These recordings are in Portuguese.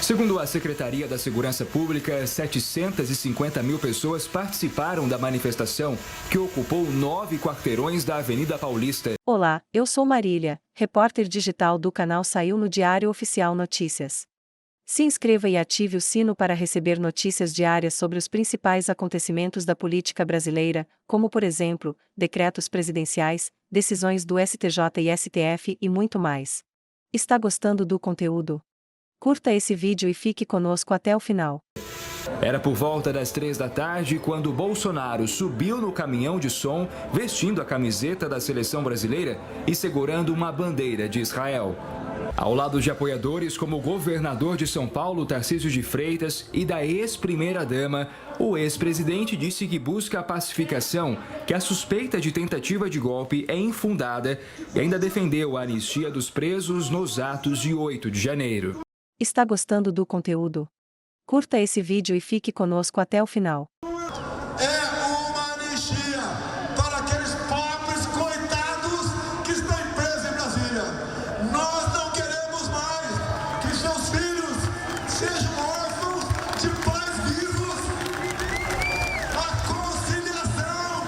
Segundo a Secretaria da Segurança Pública, 750 mil pessoas participaram da manifestação, que ocupou 9 quarteirões da Avenida Paulista. Olá, eu sou Marília, repórter digital do canal Saiu no Diário Oficial Notícias. Se inscreva e ative o sino para receber notícias diárias sobre os principais acontecimentos da política brasileira, como por exemplo, decretos presidenciais, decisões do STJ e STF e muito mais. Está gostando do conteúdo? Curta esse vídeo e fique conosco até o final. Era por volta das 3 da tarde quando Bolsonaro subiu no caminhão de som, vestindo a camiseta da seleção brasileira e segurando uma bandeira de Israel. Ao lado de apoiadores como o governador de São Paulo, Tarcísio de Freitas, e da ex-primeira-dama, o ex-presidente disse que busca a pacificação, que a suspeita de tentativa de golpe é infundada e ainda defendeu a anistia dos presos nos atos de 8 de janeiro. Está gostando do conteúdo? Curta esse vídeo e fique conosco até o final. É uma anistia para aqueles pobres coitados que estão presos em Brasília. Nós não queremos mais que seus filhos sejam órfãos de pais vivos. A conciliação.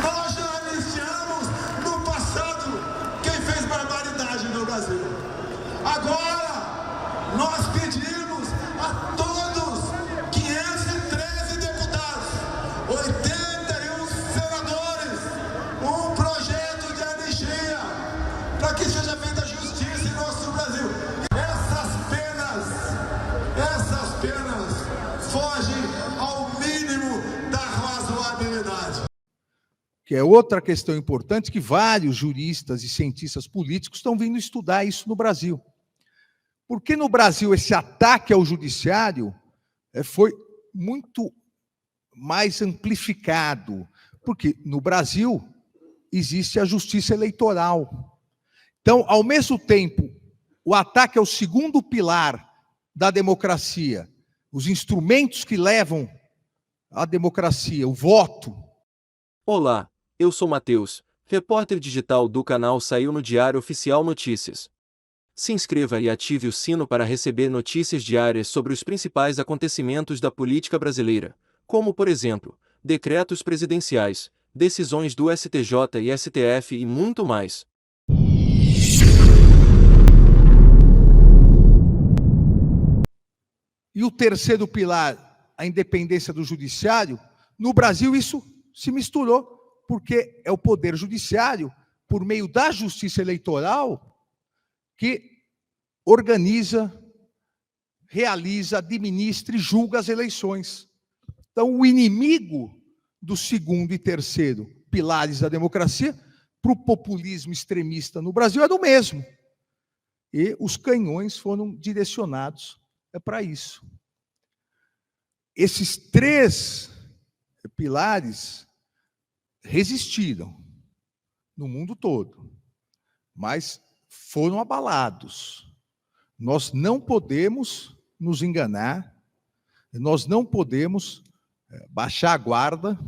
Nós já anistiamos no passado quem fez barbaridade no Brasil. Agora, nós pedimos a todos, 513 deputados, 81 senadores, um projeto de anistia para que seja feita justiça em nosso Brasil. Essas penas fogem ao mínimo da razoabilidade. Que é outra questão importante, que vários juristas e cientistas políticos estão vindo estudar isso no Brasil. Porque no Brasil esse ataque ao judiciário foi muito mais amplificado. Porque no Brasil existe a justiça eleitoral. Então, ao mesmo tempo, o ataque ao segundo pilar da democracia, os instrumentos que levam à democracia, o voto. Olá, eu sou Matheus, repórter digital do canal Saiu no Diário Oficial Notícias. Se inscreva e ative o sino para receber notícias diárias sobre os principais acontecimentos da política brasileira, como, por exemplo, decretos presidenciais, decisões do STJ e STF e muito mais. E o terceiro pilar, a independência do judiciário, no Brasil isso se misturou, porque é o poder judiciário, por meio da justiça eleitoral, que organiza, realiza, administra e julga as eleições. Então, o inimigo do segundo e terceiro pilares da democracia, para o populismo extremista no Brasil, era o mesmo. E os canhões foram direcionados para isso. Esses três pilares resistiram no mundo todo, mas foram abalados. Nós não podemos nos enganar, nós não podemos baixar a guarda,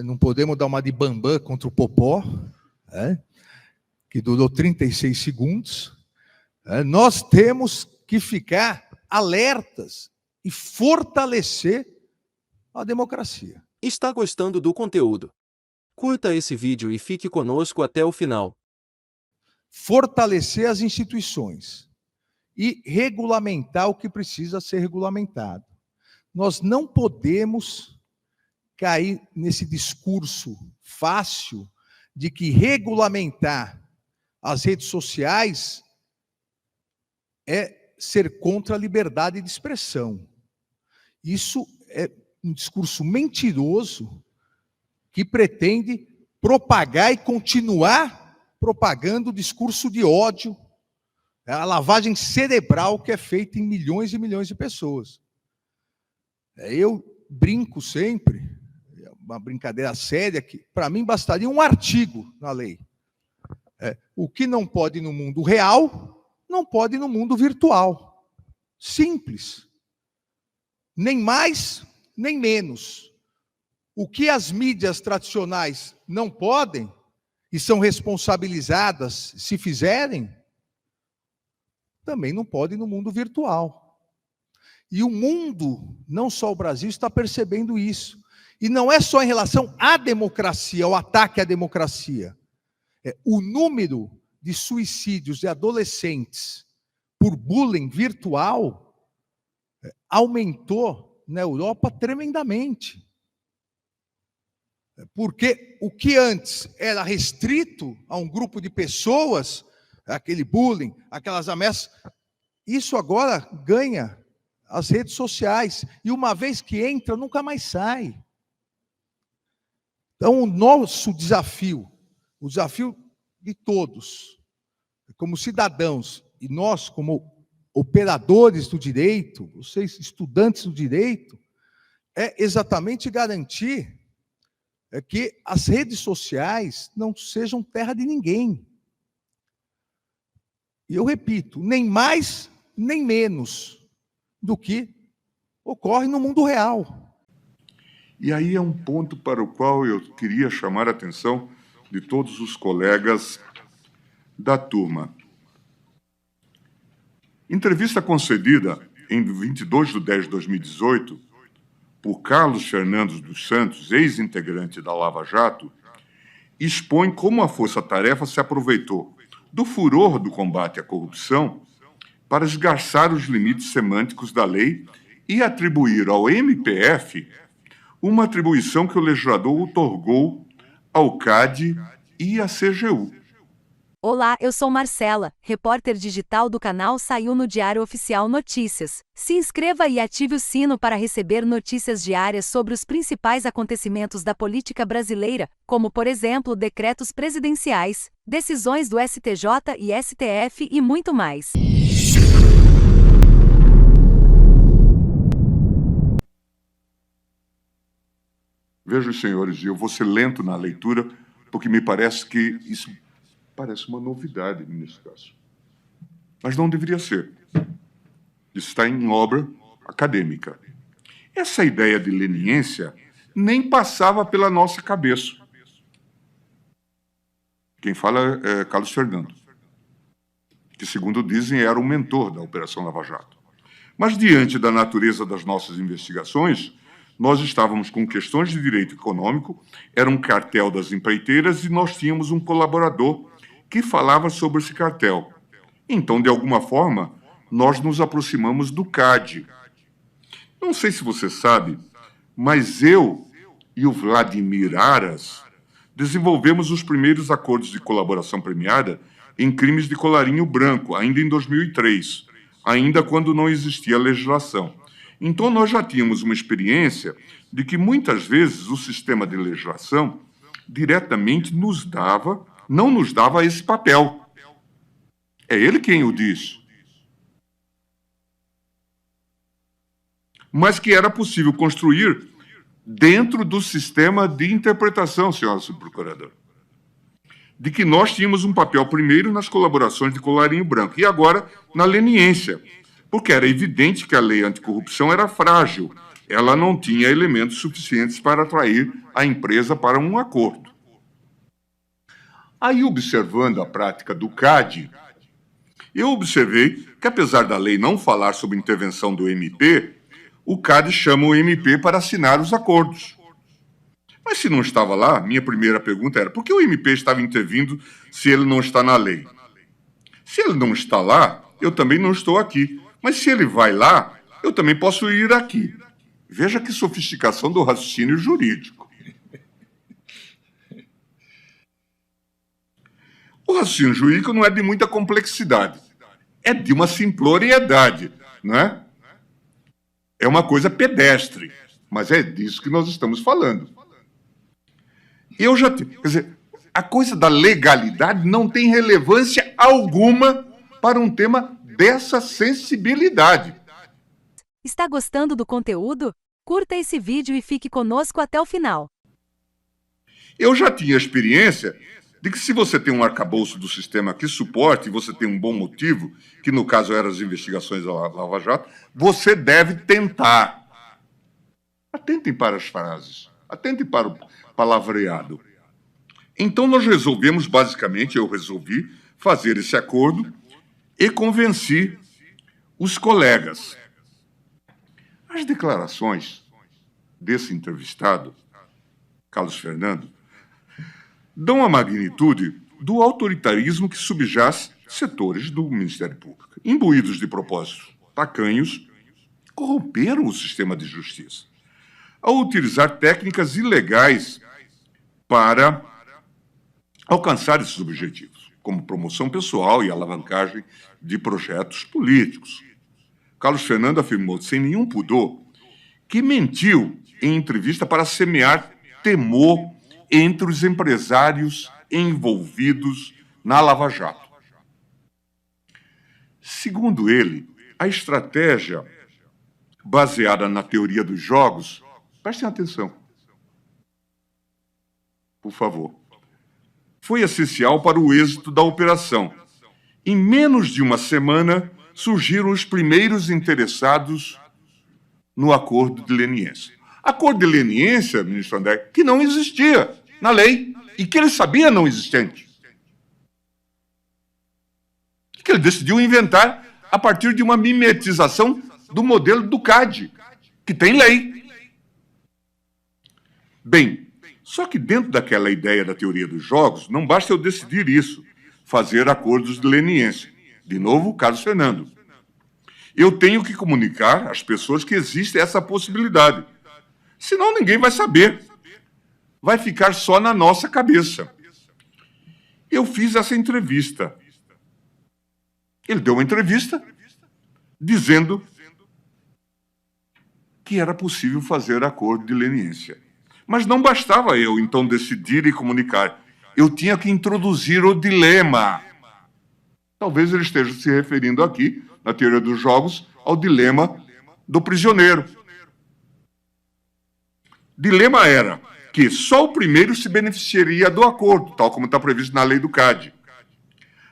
não podemos dar uma de bambam contra o Popó, que durou 36 segundos. Nós temos que ficar alertas e fortalecer a democracia. Está gostando do conteúdo? Curta esse vídeo e fique conosco até o final. Fortalecer as instituições e regulamentar o que precisa ser regulamentado. Nós não podemos cair nesse discurso fácil de que regulamentar as redes sociais é ser contra a liberdade de expressão. Isso é um discurso mentiroso que pretende propagar e continuar propagando o discurso de ódio, a lavagem cerebral que é feita em milhões e milhões de pessoas. Eu brinco sempre, uma brincadeira séria, que para mim bastaria um artigo na lei. O que não pode no mundo real, não pode no mundo virtual. Simples. Nem mais, nem menos. O que as mídias tradicionais não podem, e são responsabilizadas se fizerem, também não pode no mundo virtual. E o mundo, não só o Brasil, está percebendo isso. E não é só em relação à democracia, ao ataque à democracia. O número de suicídios de adolescentes por bullying virtual aumentou na Europa tremendamente. Porque o que antes era restrito a um grupo de pessoas, aquele bullying, aquelas ameaças, isso agora ganha as redes sociais. E uma vez que entra, nunca mais sai. Então, o nosso desafio, o desafio de todos, como cidadãos, e nós, como operadores do direito, vocês, estudantes do direito, é exatamente garantir que as redes sociais não sejam terra de ninguém. E eu repito, nem mais, nem menos do que ocorre no mundo real. E aí é um ponto para o qual eu queria chamar a atenção de todos os colegas da turma. Entrevista concedida em 22/10/2018 por Carlos Fernando dos Santos, ex-integrante da Lava Jato, expõe como a Força-Tarefa se aproveitou do furor do combate à corrupção para esgarçar os limites semânticos da lei e atribuir ao MPF uma atribuição que o legislador outorgou ao CAD e à CGU. Olá, eu sou Marcela, repórter digital do canal Saiu no Diário Oficial Notícias. Se inscreva e ative o sino para receber notícias diárias sobre os principais acontecimentos da política brasileira, como, por exemplo, decretos presidenciais, decisões do STJ e STF e muito mais. Vejam, senhores, eu vou ser lento na leitura, porque me parece que isso parece uma novidade nesse caso. Mas não deveria ser. Isso está em obra acadêmica. Essa ideia de leniência nem passava pela nossa cabeça. Quem fala é Carlos Fernando, que, segundo dizem, era o mentor da Operação Lava Jato. Mas, diante da natureza das nossas investigações, nós estávamos com questões de direito econômico, era um cartel das empreiteiras e nós tínhamos um colaborador que falava sobre esse cartel. Então, de alguma forma, nós nos aproximamos do CAD. Não sei se você sabe, mas eu e o Vladimir Aras desenvolvemos os primeiros acordos de colaboração premiada em crimes de colarinho branco, ainda em 2003, ainda quando não existia legislação. Então, nós já tínhamos uma experiência de que, muitas vezes, o sistema de legislação diretamente não nos dava esse papel. É ele quem o diz. Mas que era possível construir dentro do sistema de interpretação, senhora subprocuradora. De que nós tínhamos um papel primeiro nas colaborações de colarinho branco e agora na leniência, porque era evidente que a lei anticorrupção era frágil, ela não tinha elementos suficientes para atrair a empresa para um acordo. Aí, observando a prática do CAD, eu observei que, apesar da lei não falar sobre intervenção do MP, o CAD chama o MP para assinar os acordos. Mas se não estava lá, minha primeira pergunta era: por que o MP estava intervindo se ele não está na lei? Se ele não está lá, eu também não estou aqui. Mas se ele vai lá, eu também posso ir aqui. Veja que sofisticação do raciocínio jurídico. O raciocínio jurídico não é de muita complexidade. É de uma simploriedade, não é? É uma coisa pedestre, mas é disso que nós estamos falando. Quer dizer, a coisa da legalidade não tem relevância alguma para um tema dessa sensibilidade. Está gostando do conteúdo? Curta esse vídeo e fique conosco até o final. Eu já tinha experiência de que, se você tem um arcabouço do sistema que suporte, e você tem um bom motivo, que no caso eram as investigações da Lava Jato, você deve tentar. Atentem para as frases, atentem para o palavreado. Então nós resolvemos, basicamente, eu resolvi fazer esse acordo e convenci os colegas. As declarações desse entrevistado, Carlos Fernando, dão a magnitude do autoritarismo que subjaz setores do Ministério Público. Imbuídos de propósitos tacanhos, corromperam o sistema de justiça ao utilizar técnicas ilegais para alcançar esses objetivos, como promoção pessoal e alavancagem de projetos políticos. Carlos Fernando afirmou, sem nenhum pudor, que mentiu em entrevista para semear temor entre os empresários envolvidos na Lava Jato. Segundo ele, a estratégia baseada na teoria dos jogos, prestem atenção, por favor, foi essencial para o êxito da operação. Em menos de uma semana, surgiram os primeiros interessados no acordo de leniência. Acordo de leniência, ministro André, que não existia na lei e que ele sabia não existente. Que ele decidiu inventar a partir de uma mimetização do modelo do CAD, que tem lei. Bem, só que dentro daquela ideia da teoria dos jogos, não basta eu decidir isso, fazer acordos de leniência. De novo, Carlos Fernando. Eu tenho que comunicar às pessoas que existe essa possibilidade. Senão ninguém vai saber. Vai ficar só na nossa cabeça. Eu fiz essa entrevista. Ele deu uma entrevista dizendo que era possível fazer acordo de leniência. Mas não bastava eu, então, decidir e comunicar. Eu tinha que introduzir o dilema. Talvez ele esteja se referindo aqui, na teoria dos jogos, ao dilema do prisioneiro. Dilema era que só o primeiro se beneficiaria do acordo, tal como está previsto na lei do CAD.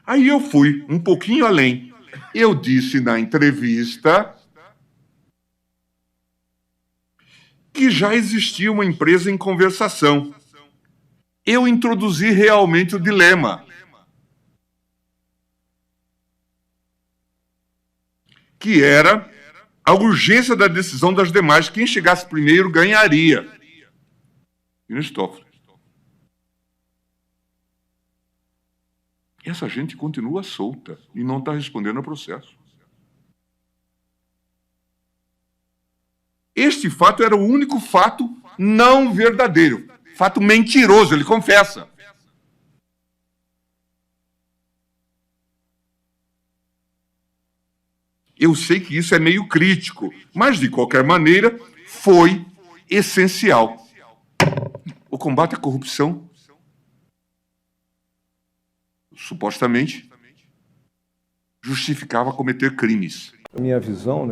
Aí eu fui um pouquinho além. Eu disse na entrevista que já existia uma empresa em conversação. Eu introduzi realmente o dilema, que era a urgência da decisão das demais. Quem chegasse primeiro ganharia. Ministro Toffoli. Essa gente continua solta e não está respondendo ao processo. Este fato era o único fato não verdadeiro, fato mentiroso, ele confessa. Eu sei que isso é meio crítico, mas, de qualquer maneira, foi essencial. O combate à corrupção, supostamente, justificava cometer crimes. A minha visão,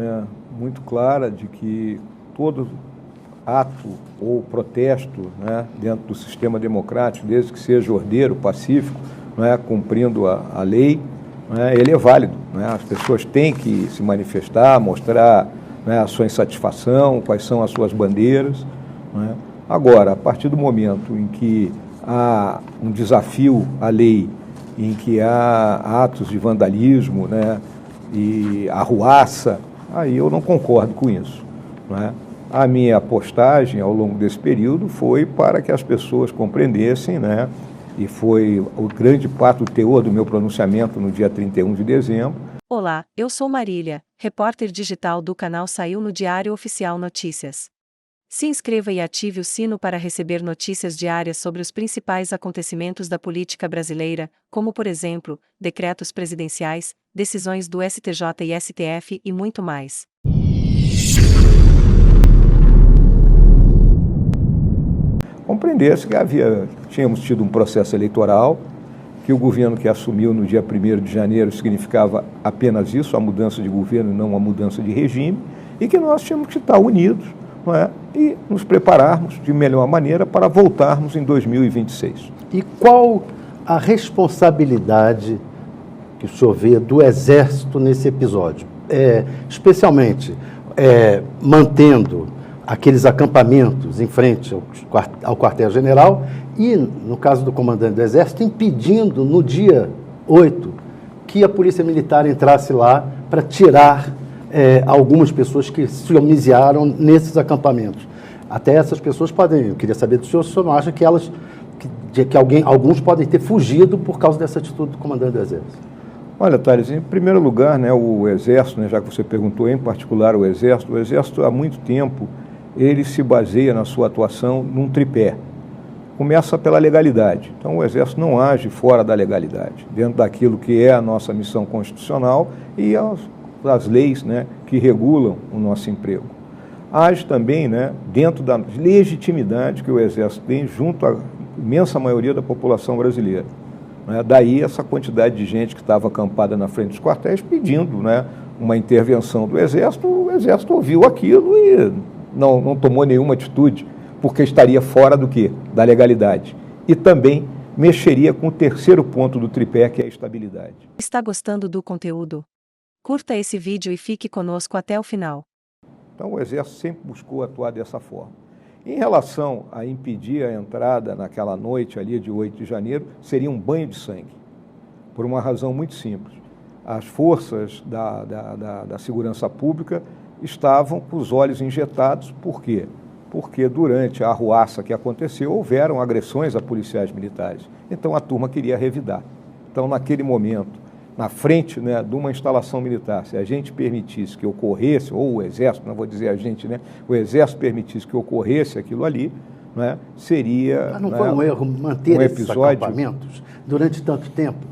muito clara de que todo ato ou protesto, dentro do sistema democrático, desde que seja ordeiro, pacífico, cumprindo a lei, ele é válido. As pessoas têm que se manifestar, mostrar a sua insatisfação, quais são as suas bandeiras. Agora, a partir do momento em que há um desafio à lei, em que há atos de vandalismo, e arruaça, aí eu não concordo com isso. A minha postagem ao longo desse período foi para que as pessoas compreendessem, e foi o grande parte do teor do meu pronunciamento no dia 31 de dezembro. Olá, eu sou Marília, repórter digital do canal Saiu no Diário Oficial Notícias. Se inscreva e ative o sino para receber notícias diárias sobre os principais acontecimentos da política brasileira, como, por exemplo, decretos presidenciais, decisões do STJ e STF e muito mais. Compreendesse que tínhamos tido um processo eleitoral, que o governo que assumiu no dia 1º de janeiro significava apenas isso, a mudança de governo e não a mudança de regime, e que nós tínhamos que estar unidos, e nos prepararmos de melhor maneira para voltarmos em 2026. E qual a responsabilidade que o senhor vê do Exército nesse episódio? Especialmente mantendo aqueles acampamentos em frente ao quartel-general e, no caso do comandante do Exército, impedindo no dia 8 que a Polícia Militar entrasse lá para tirar algumas pessoas que se homiziaram nesses acampamentos. Até essas pessoas podem, eu queria saber do senhor, se o senhor não acha que alguns podem ter fugido por causa dessa atitude do comandante do Exército? Olha, Thales, em primeiro lugar, né, o Exército, né, já que você perguntou em particular o Exército há muito tempo, ele se baseia na sua atuação num tripé. Começa pela legalidade. Então, o Exército não age fora da legalidade, dentro daquilo que é a nossa missão constitucional e as leis, né, que regulam o nosso emprego. Age também, né, dentro da legitimidade que o Exército tem junto à imensa maioria da população brasileira. Né? Daí essa quantidade de gente que estava acampada na frente dos quartéis pedindo, né, uma intervenção do Exército. O Exército ouviu aquilo e não tomou nenhuma atitude, porque estaria fora do quê? Da legalidade. E também mexeria com o terceiro ponto do tripé, que é a estabilidade. Está gostando do conteúdo? Curta esse vídeo e fique conosco até o final. Então o Exército sempre buscou atuar dessa forma. Em relação a impedir a entrada naquela noite ali de 8 de janeiro, seria um banho de sangue, por uma razão muito simples. As forças da segurança pública estavam com os olhos injetados. Por quê? Porque durante a arruaça que aconteceu, houveram agressões a policiais militares. Então a turma queria revidar. Então, naquele momento, na frente, né, de uma instalação militar, se a gente permitisse que ocorresse, ou o Exército, não vou dizer a gente, né, o Exército permitisse que ocorresse aquilo ali, né, seria... Mas não foi um erro manter esses acampamentos durante tanto tempo?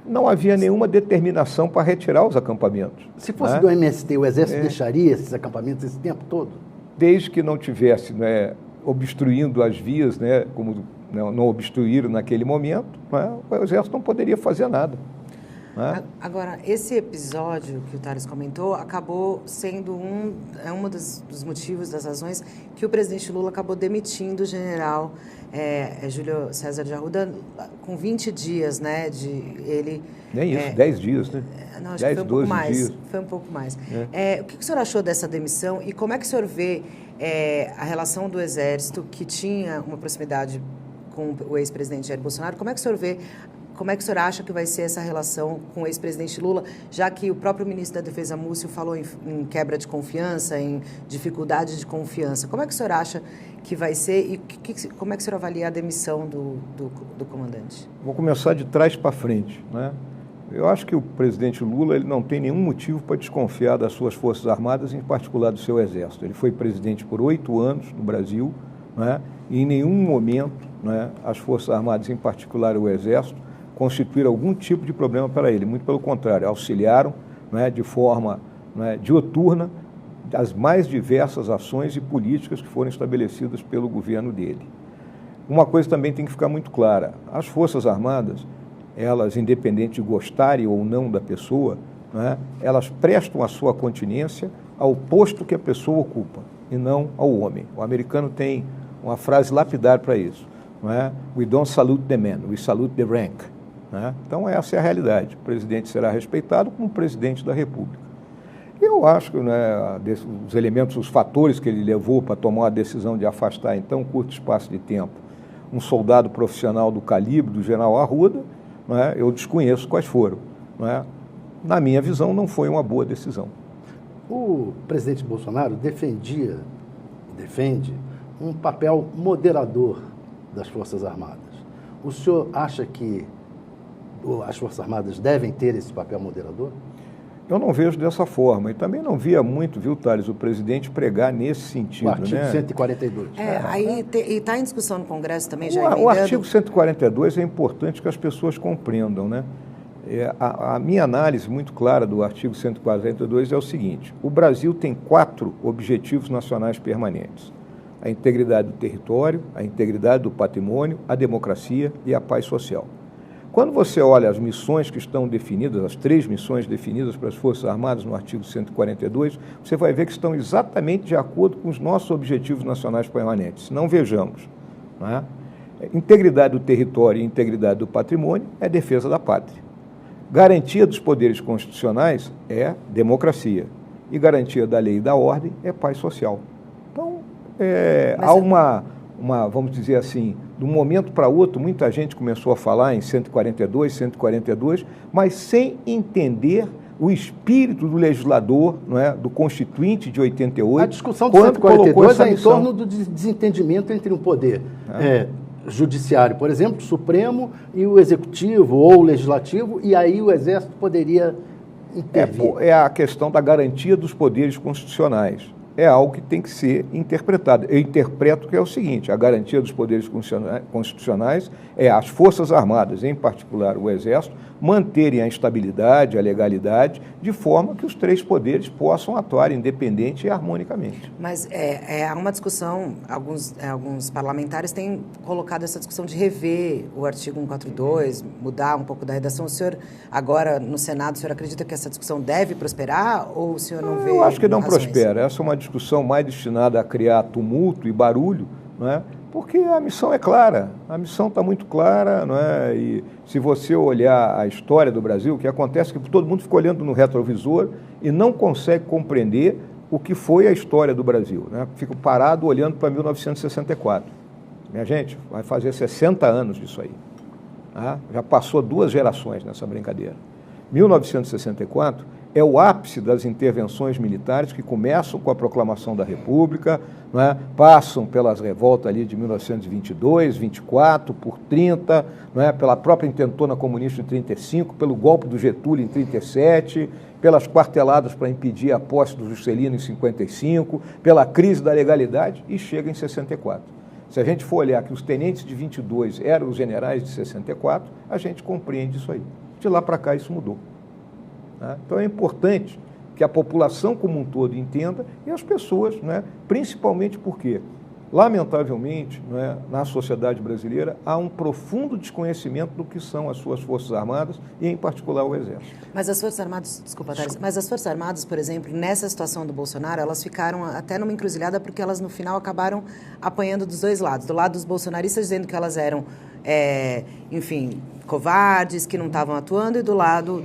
Não havia nenhuma determinação para retirar os acampamentos. Se fosse do MST, o Exército deixaria esses acampamentos esse tempo todo? Desde que não tivesse, né, obstruindo as vias, né, como não obstruíram naquele momento, né, o Exército não poderia fazer nada. Agora, esse episódio que o Thales comentou acabou sendo um dos motivos, das razões que o presidente Lula acabou demitindo o general Júlio César de Arruda com 20 dias, né, de ele... Nem isso, 10 dias, né? Não, acho 10, que foi um pouco mais. Dias. Foi um pouco mais. O que o senhor achou dessa demissão e como é que o senhor vê a relação do Exército, que tinha uma proximidade com o ex-presidente Jair Bolsonaro, como é que o senhor vê... Como é que o senhor acha que vai ser essa relação com o ex-presidente Lula, já que o próprio ministro da Defesa, Múcio, falou em quebra de confiança, em dificuldade de confiança? Como é que o senhor acha que vai ser e como é que o senhor avalia a demissão do comandante? Vou começar de trás para frente, né? Eu acho que o presidente Lula ele não tem nenhum motivo para desconfiar das suas Forças Armadas, em particular do seu Exército. Ele foi presidente por 8 anos no Brasil, né? E em nenhum momento, né, as Forças Armadas, em particular o Exército, constituir algum tipo de problema para ele. Muito pelo contrário, auxiliaram, né, de forma, né, dioturna as mais diversas ações e políticas que foram estabelecidas pelo governo dele. Uma coisa também tem que ficar muito clara: as Forças Armadas, elas, independente de gostarem ou não da pessoa, né, elas prestam a sua continência ao posto que a pessoa ocupa e não ao homem. O americano tem uma frase lapidar para isso, não é? We don't salute the man, we salute the rank. Né? Então, essa é a realidade. O presidente será respeitado como presidente da República. Eu acho que, né, os elementos, os fatores que ele levou para tomar a decisão de afastar em tão curto espaço de tempo um soldado profissional do calibre do general Arruda, né, eu desconheço quais foram. Né? Na minha visão, não foi uma boa decisão. O presidente Bolsonaro defende um papel moderador das Forças Armadas. O senhor acha que as Forças Armadas devem ter esse papel moderador? Eu não vejo dessa forma. E também não via muito, viu, Thales, o presidente pregar nesse sentido. O artigo 142. Aí está em discussão no Congresso também, já emendando. O artigo 142 é importante que as pessoas compreendam, né? A minha análise muito clara do artigo 142 é o seguinte: o Brasil tem 4 objetivos nacionais permanentes: a integridade do território, a integridade do patrimônio, a democracia e a paz social. Quando você olha as missões que estão definidas, as 3 missões definidas para as Forças Armadas no artigo 142, você vai ver que estão exatamente de acordo com os nossos objetivos nacionais permanentes. Não vejamos. Né? Integridade do território e integridade do patrimônio é defesa da pátria. Garantia dos poderes constitucionais é democracia. E garantia da lei e da ordem é paz social. Então, há uma, vamos dizer assim, de um momento para outro, muita gente começou a falar em 142, mas sem entender o espírito do legislador, não é, do Constituinte de 88. A discussão de 142 é em torno do desentendimento entre um poder judiciário, por exemplo, o Supremo, e o Executivo ou o Legislativo, e aí o Exército poderia intervir. É a questão da garantia dos poderes constitucionais. É algo que tem que ser interpretado. Eu interpreto que é o seguinte: a garantia dos poderes constitucionais é as Forças Armadas, em particular o Exército, manterem a estabilidade, a legalidade, de forma que os três poderes possam atuar independente e harmonicamente. Mas há uma discussão, alguns parlamentares têm colocado essa discussão de rever o artigo 142, mudar um pouco da redação. O senhor, agora no Senado, o senhor acredita que essa discussão deve prosperar ou o senhor não vê? Eu acho que não razões? prospera. Essa é uma discussão mais destinada a criar tumulto e barulho, não é? Porque a missão é clara, a missão está muito clara, não é? E se você olhar a história do Brasil, o que acontece é que todo mundo fica olhando no retrovisor e não consegue compreender o que foi a história do Brasil, né? Fica parado olhando para 1964. Minha gente, vai fazer 60 anos disso aí. Tá? Já passou 2 gerações nessa brincadeira. 1964 é o ápice das intervenções militares que começam com a proclamação da República, não é? Passam pelas revoltas ali de 1922, 24, por 30, não é? Pela própria intentona comunista em 35, pelo golpe do Getúlio em 37, pelas quarteladas para impedir a posse do Juscelino em 55, pela crise da legalidade e chega em 64. Se a gente for olhar que os tenentes de 22 eram os generais de 64, a gente compreende isso aí. De lá para cá isso mudou. Então é importante que a população como um todo entenda e as pessoas, né, principalmente porque, lamentavelmente, né, na sociedade brasileira há um profundo desconhecimento do que são as suas Forças Armadas e, em particular, o Exército. Mas as Forças Armadas, desculpa, Thales, mas as Forças Armadas, por exemplo, nessa situação do Bolsonaro, elas ficaram até numa encruzilhada porque elas, no final, acabaram apanhando dos dois lados. Do lado dos bolsonaristas, dizendo que elas eram, enfim, covardes, que não estavam atuando, e do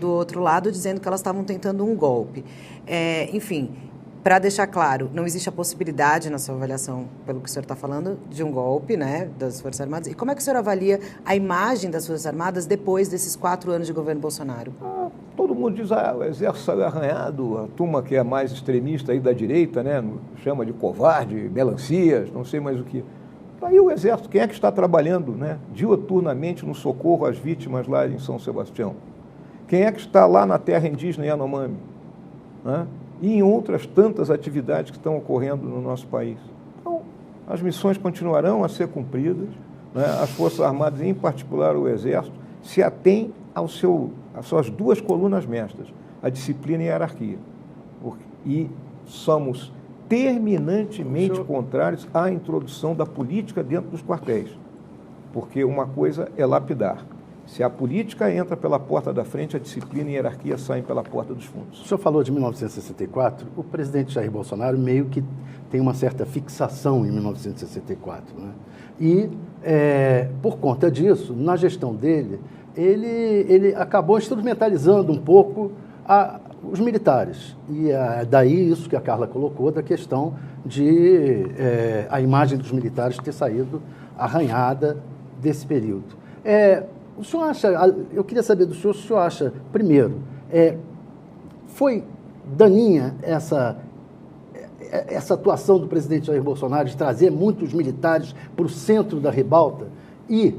outro lado, dizendo que elas estavam tentando um golpe. Enfim, para deixar claro, não existe a possibilidade, na sua avaliação, pelo que o senhor está falando, de um golpe, né, das Forças Armadas. E como é que o senhor avalia a imagem das Forças Armadas depois desses 4 anos de governo Bolsonaro? Todo mundo diz, o Exército saiu arranhado, a turma que é mais extremista aí da direita, né, chama de covarde, melancias, não sei mais o que. Aí o Exército, quem é que está trabalhando, né, diuturnamente no socorro às vítimas lá em São Sebastião? Quem é que está lá na terra indígena Yanomami? Né? E em outras tantas atividades que estão ocorrendo no nosso país. Então, as missões continuarão a ser cumpridas, né? As Forças Armadas, em particular o Exército, se atém às suas 2 colunas mestras, a disciplina e a hierarquia. E somos terminantemente contrários à introdução da política dentro dos quartéis, porque uma coisa é lapidar. Se a política entra pela porta da frente, a disciplina e a hierarquia saem pela porta dos fundos. O senhor falou de 1964, o presidente Jair Bolsonaro meio que tem uma certa fixação em 1964. Né? E, por conta disso, na gestão dele, ele acabou instrumentalizando um pouco os militares. E daí isso que a Carla colocou, da questão de a imagem dos militares ter saído arranhada desse período. O senhor acha, eu queria saber do senhor, se o senhor acha, primeiro, foi daninha essa atuação do presidente Jair Bolsonaro de trazer muitos militares para o centro da ribalta? E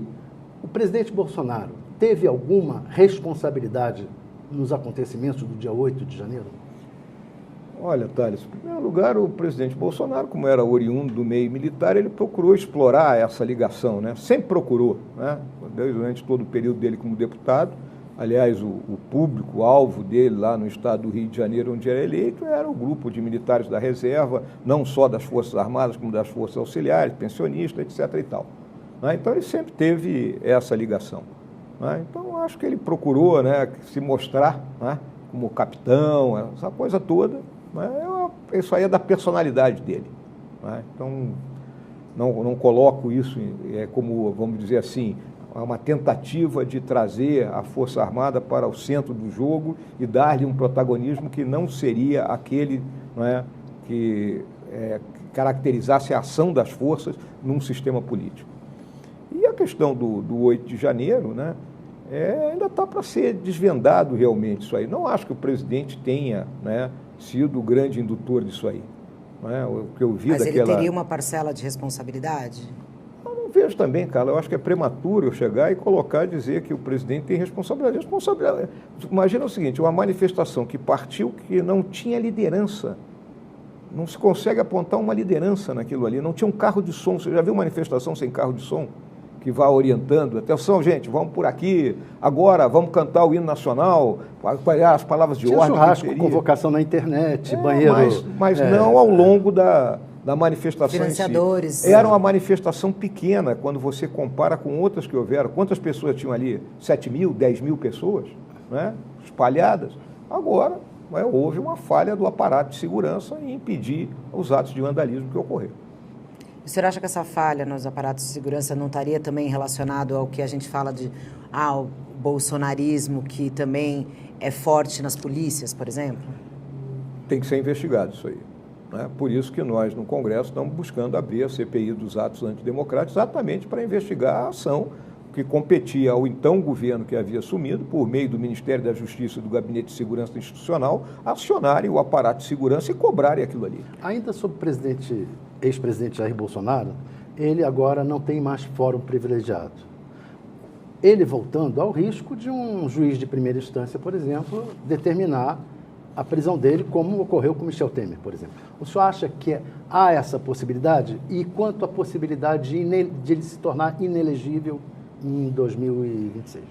o presidente Bolsonaro teve alguma responsabilidade nos acontecimentos do dia 8 de janeiro? Olha, Thales, em primeiro lugar, o presidente Bolsonaro, como era oriundo do meio militar, ele procurou explorar essa ligação, né? Sempre procurou, né? Durante todo o período dele como deputado. Aliás, o público-alvo dele lá no estado do Rio de Janeiro, onde era eleito, era o grupo de militares da reserva, não só das Forças Armadas, como das Forças Auxiliares, pensionistas, etc. e tal. Né? Então, ele sempre teve essa ligação. Né? Então, acho que ele procurou, né, se mostrar, né, como capitão, essa coisa toda. Isso aí é da personalidade dele. Né? Então, não coloco isso como, vamos dizer assim, uma tentativa de trazer a Força Armada para o centro do jogo e dar-lhe um protagonismo que não seria aquele, não é, que caracterizasse a ação das forças num sistema político. E a questão do 8 de janeiro, né, ainda está para ser desvendado realmente isso aí. Não acho que o presidente tenha, né, sido o grande indutor disso aí. Não é? O que eu vi Mas daquela... ele teria uma parcela de responsabilidade? Eu não vejo também, Carla. Eu acho que é prematuro eu chegar e colocar e dizer que o presidente tem responsabilidade. Responsabilidade. Imagina o seguinte, uma manifestação que partiu que não tinha liderança. Não se consegue apontar uma liderança naquilo ali. Não tinha um carro de som. Você já viu manifestação sem carro de som? Que vai orientando. Atenção, gente, vamos por aqui. Agora, vamos cantar o hino nacional. As palavras de tinha ordem. Churrasco, convocação na internet, banheiro... Mas não ao longo da manifestação financiadores. Em si. Era uma manifestação pequena, quando você compara com outras que houveram. Quantas pessoas tinham ali? 7 mil, 10 mil pessoas, né? Espalhadas. Agora, houve uma falha do aparato de segurança em impedir os atos de vandalismo que ocorreram. O senhor acha que essa falha nos aparatos de segurança não estaria também relacionado ao que a gente fala de o bolsonarismo, que também é forte nas polícias, por exemplo? Tem que ser investigado isso aí. Né? Por isso que nós, no Congresso, estamos buscando abrir a CPI dos atos antidemocráticos, exatamente para investigar a ação que competia ao então governo que havia assumido, por meio do Ministério da Justiça e do Gabinete de Segurança Institucional, acionarem o aparato de segurança e cobrarem aquilo ali. Ainda sobre o ex-presidente Jair Bolsonaro, ele agora não tem mais fórum privilegiado. Ele voltando ao risco de um juiz de primeira instância, por exemplo, determinar a prisão dele, como ocorreu com Michel Temer, por exemplo. O senhor acha que há essa possibilidade? E quanto à possibilidade de ele se tornar inelegível em 2026?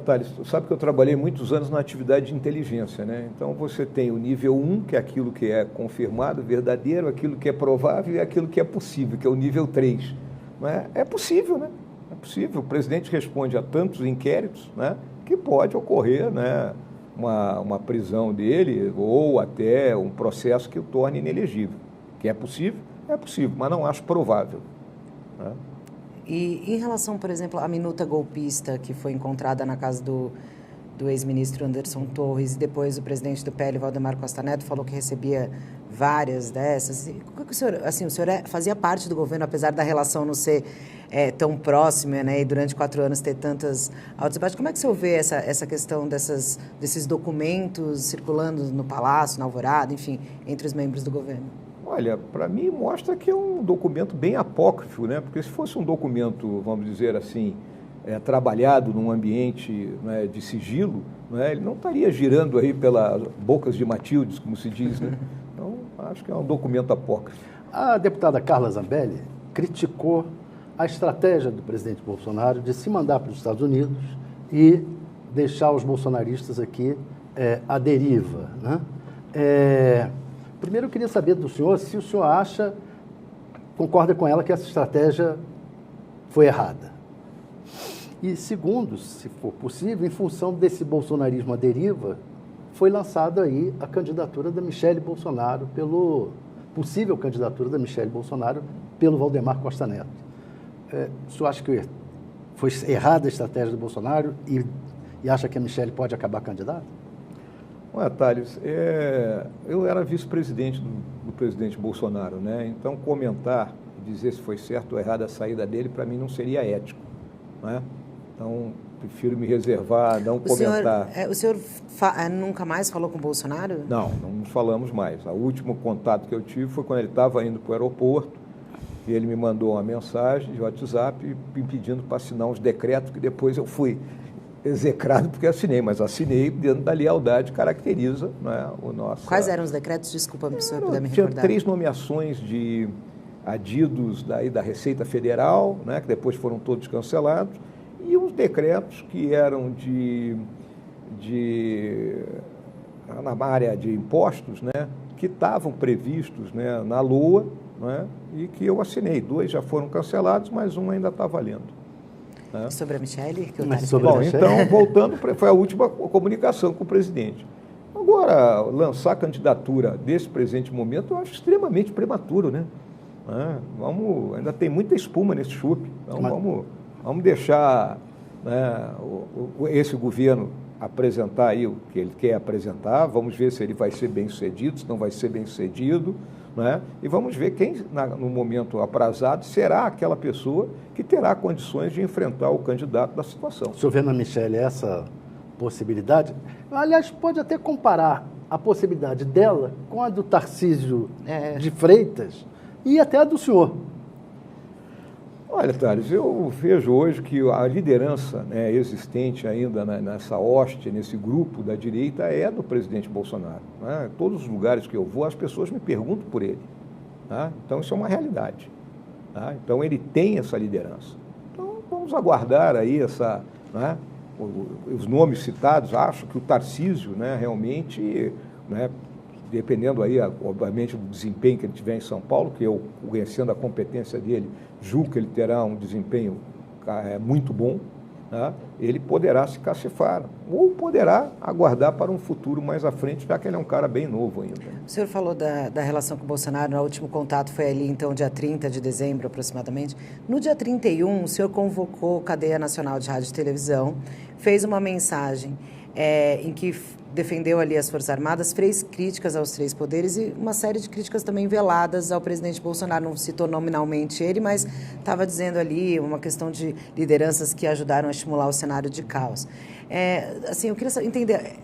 Thales, sabe que eu trabalhei muitos anos na atividade de inteligência, né? Então você tem o nível 1, que é aquilo que é confirmado, verdadeiro, aquilo que é provável e aquilo que é possível, que é o nível 3. Né? É possível, né? É possível. O presidente responde a tantos inquéritos, né, que pode ocorrer, né, uma prisão dele ou até um processo que o torne inelegível. Que é possível, mas não acho provável. Né? E em relação, por exemplo, à minuta golpista que foi encontrada na casa do ex-ministro Anderson Torres, e depois o presidente do PL, Valdemar Costa Neto, falou que recebia várias dessas. O senhor, assim, o senhor fazia parte do governo, apesar da relação não ser tão próxima, né, e durante 4 anos ter tantas altas e baixas. Como é que o senhor vê essa questão desses documentos circulando no Palácio, na Alvorada, enfim, entre os membros do governo? Olha, para mim mostra que é um documento bem apócrifo, né? Porque se fosse um documento, vamos dizer assim, trabalhado num ambiente, né, de sigilo, né, ele não estaria girando aí pelas bocas de Matildes, como se diz, né? Então, acho que é um documento apócrifo. A deputada Carla Zambelli criticou a estratégia do presidente Bolsonaro de se mandar para os Estados Unidos e deixar os bolsonaristas aqui à deriva, né? Primeiro, eu queria saber do senhor se o senhor concorda com ela que essa estratégia foi errada. E segundo, se for possível, em função desse bolsonarismo à deriva, foi lançada aí a candidatura da Michele Bolsonaro possível candidatura da Michele Bolsonaro pelo Valdemar Costa Neto. O senhor acha que foi errada a estratégia do Bolsonaro e acha que a Michele pode acabar candidata? Olha, Thales, eu era vice-presidente do presidente Bolsonaro, né? Então, comentar, dizer se foi certo ou errada a saída dele, para mim não seria ético, né? Então, prefiro me reservar, não comentar. O senhor nunca mais falou com o Bolsonaro? Não nos falamos mais. O último contato que eu tive foi quando ele estava indo para o aeroporto, e ele me mandou uma mensagem de WhatsApp me pedindo para assinar uns decretos que depois eu fui execrado porque assinei, mas assinei dentro da lealdade, caracteriza, né, o nosso... Quais eram os decretos? Desculpa, se o senhor puder me recordar. Tinha 3 nomeações de adidos da Receita Federal, né, que depois foram todos cancelados, e uns decretos que eram na área de impostos, né, que estavam previstos, né, na LOA, né, e que eu assinei. 2 já foram cancelados, mas um ainda está valendo. Né? Sobre a Michele? Então, voltando, foi a última comunicação com o presidente. Agora, lançar a candidatura desse presente momento, eu acho extremamente prematuro, né? Ainda tem muita espuma nesse chupe. Então, vamos deixar, né, esse governo apresentar aí o que ele quer apresentar, vamos ver se ele vai ser bem-sucedido, se não vai ser bem-sucedido, né? E vamos ver quem, no momento aprazado, será aquela pessoa que terá condições de enfrentar o candidato da situação. O senhor vê na Michelle essa possibilidade? Aliás, pode até comparar a possibilidade dela com a do Tarcísio de Freitas e até a do senhor. Olha, Thales, eu vejo hoje que a liderança, né, existente ainda nessa hoste, nesse grupo da direita, é do presidente Bolsonaro. Né? Todos os lugares que eu vou, as pessoas me perguntam por ele. Tá? Então, isso é uma realidade. Tá? Então, ele tem essa liderança. Então, vamos aguardar aí né, os nomes citados. Acho que o Tarcísio, né, realmente, né, dependendo aí, obviamente, do desempenho que ele tiver em São Paulo, que eu, conhecendo a competência dele, julgo que ele terá um desempenho muito bom, né? Ele poderá se cacifar, ou poderá aguardar para um futuro mais à frente, já que ele é um cara bem novo ainda. O senhor falou da relação com o Bolsonaro, no último contato foi ali, então, dia 30 de dezembro, aproximadamente. No dia 31, o senhor convocou a Cadeia Nacional de Rádio e Televisão, fez uma mensagem em que defendeu ali as Forças Armadas, fez críticas aos três poderes e uma série de críticas também veladas ao presidente Bolsonaro. Não citou nominalmente ele, mas estava dizendo ali uma questão de lideranças que ajudaram a estimular o cenário de caos. Assim, eu queria entender,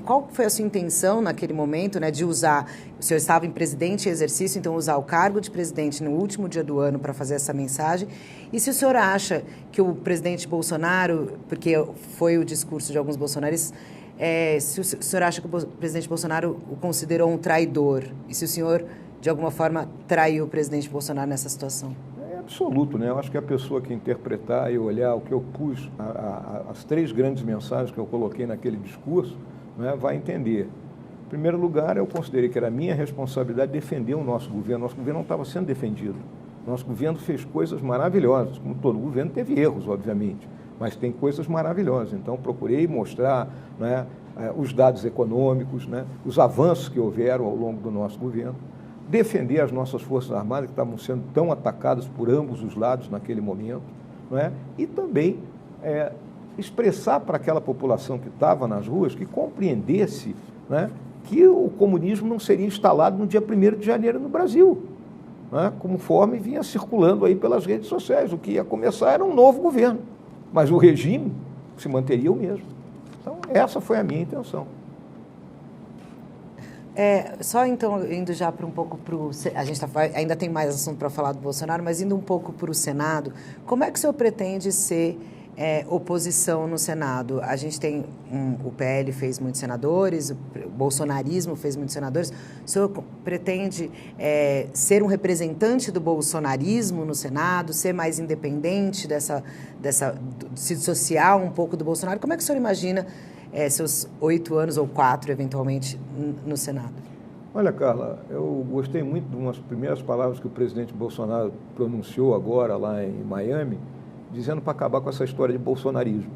qual foi a sua intenção naquele momento, né, de usar, o senhor estava em presidente em exercício, então usar o cargo de presidente no último dia do ano para fazer essa mensagem, e se o senhor acha que o presidente Bolsonaro, porque foi o discurso de alguns bolsonaristas, se o senhor acha que o presidente Bolsonaro o considerou um traidor, e se o senhor, de alguma forma, traiu o presidente Bolsonaro nessa situação? É absoluto, né? Eu acho que a pessoa que interpretar e olhar o que eu pus, as três grandes mensagens que eu coloquei naquele discurso, né, vai entender. Em primeiro lugar, eu considerei que era minha responsabilidade defender o nosso governo. Nosso governo não estava sendo defendido. Nosso governo fez coisas maravilhosas, como todo governo teve erros, obviamente, mas tem coisas maravilhosas. Então, procurei mostrar, né, os dados econômicos, né, os avanços que houveram ao longo do nosso governo, defender as nossas Forças Armadas, que estavam sendo tão atacadas por ambos os lados naquele momento, né, e também expressar para aquela população que estava nas ruas que compreendesse, né, que o comunismo não seria instalado no dia 1º de janeiro no Brasil, né, conforme vinha circulando aí pelas redes sociais. O que ia começar era um novo governo, mas o regime se manteria o mesmo. Então, essa foi a minha intenção. Só então, indo já para um pouco para o... A gente ainda tem mais assunto para falar do Bolsonaro, mas indo um pouco para o Senado, como é que o senhor pretende ser oposição no Senado? A gente tem... o PL fez muitos senadores, o bolsonarismo fez muitos senadores. O senhor pretende ser um representante do bolsonarismo no Senado, ser mais independente se dissociar um pouco do Bolsonaro? Como é que o senhor imagina seus 8 anos ou 4, eventualmente, no Senado? Olha, Carla, eu gostei muito de umas primeiras palavras que o presidente Bolsonaro pronunciou agora lá em Miami, dizendo para acabar com essa história de bolsonarismo.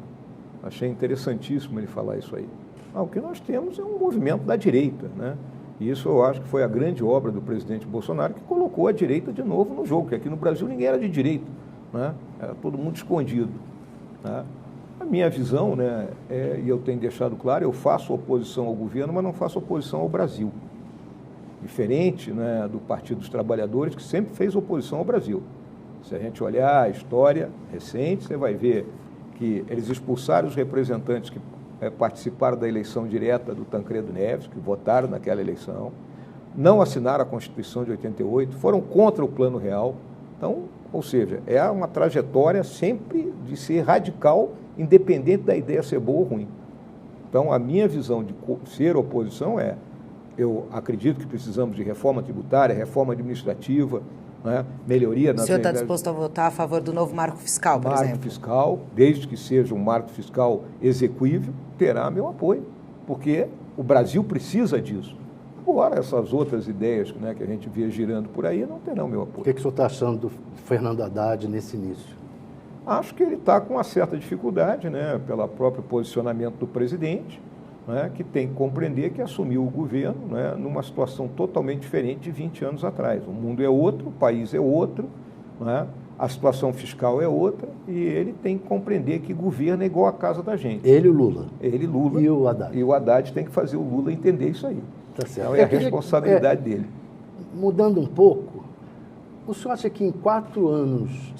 Achei interessantíssimo ele falar isso aí. O que nós temos é um movimento da direita, né? E isso eu acho que foi a grande obra do presidente Bolsonaro, que colocou a direita de novo no jogo, porque aqui no Brasil ninguém era de direita, né? Era todo mundo escondido, né? A minha visão, né, e eu tenho deixado claro, eu faço oposição ao governo, mas não faço oposição ao Brasil. Diferente, né, do Partido dos Trabalhadores, que sempre fez oposição ao Brasil. Se a gente olhar a história recente, você vai ver que eles expulsaram os representantes que participaram da eleição direta do Tancredo Neves, que votaram naquela eleição, não assinaram a Constituição de 88, foram contra o Plano Real. Então, ou seja, é uma trajetória sempre de ser radical, independente da ideia ser boa ou ruim. Então, a minha visão de ser oposição eu acredito que precisamos de reforma tributária, reforma administrativa, né, melhoria nas... O senhor está disposto a votar a favor do novo marco fiscal, por exemplo? Marco fiscal, desde que seja um marco fiscal execuível, terá meu apoio, porque o Brasil precisa disso. Agora, essas outras ideias, né, que a gente vê girando por aí não terão meu apoio. O que o senhor está achando do Fernando Haddad nesse início? Acho que ele está com uma certa dificuldade, né, pelo próprio posicionamento do presidente, né, que tem que compreender que assumiu o governo, né, numa situação totalmente diferente de 20 anos atrás. O mundo é outro, o país é outro, né, A situação fiscal é outra e ele tem que compreender que governo é igual a casa da gente. Ele e o Lula. Ele, Lula. E o Haddad. E o Haddad tem que fazer o Lula entender isso aí. Tá certo. Então é a responsabilidade dele. Mudando um pouco, o senhor acha que em 4 anos,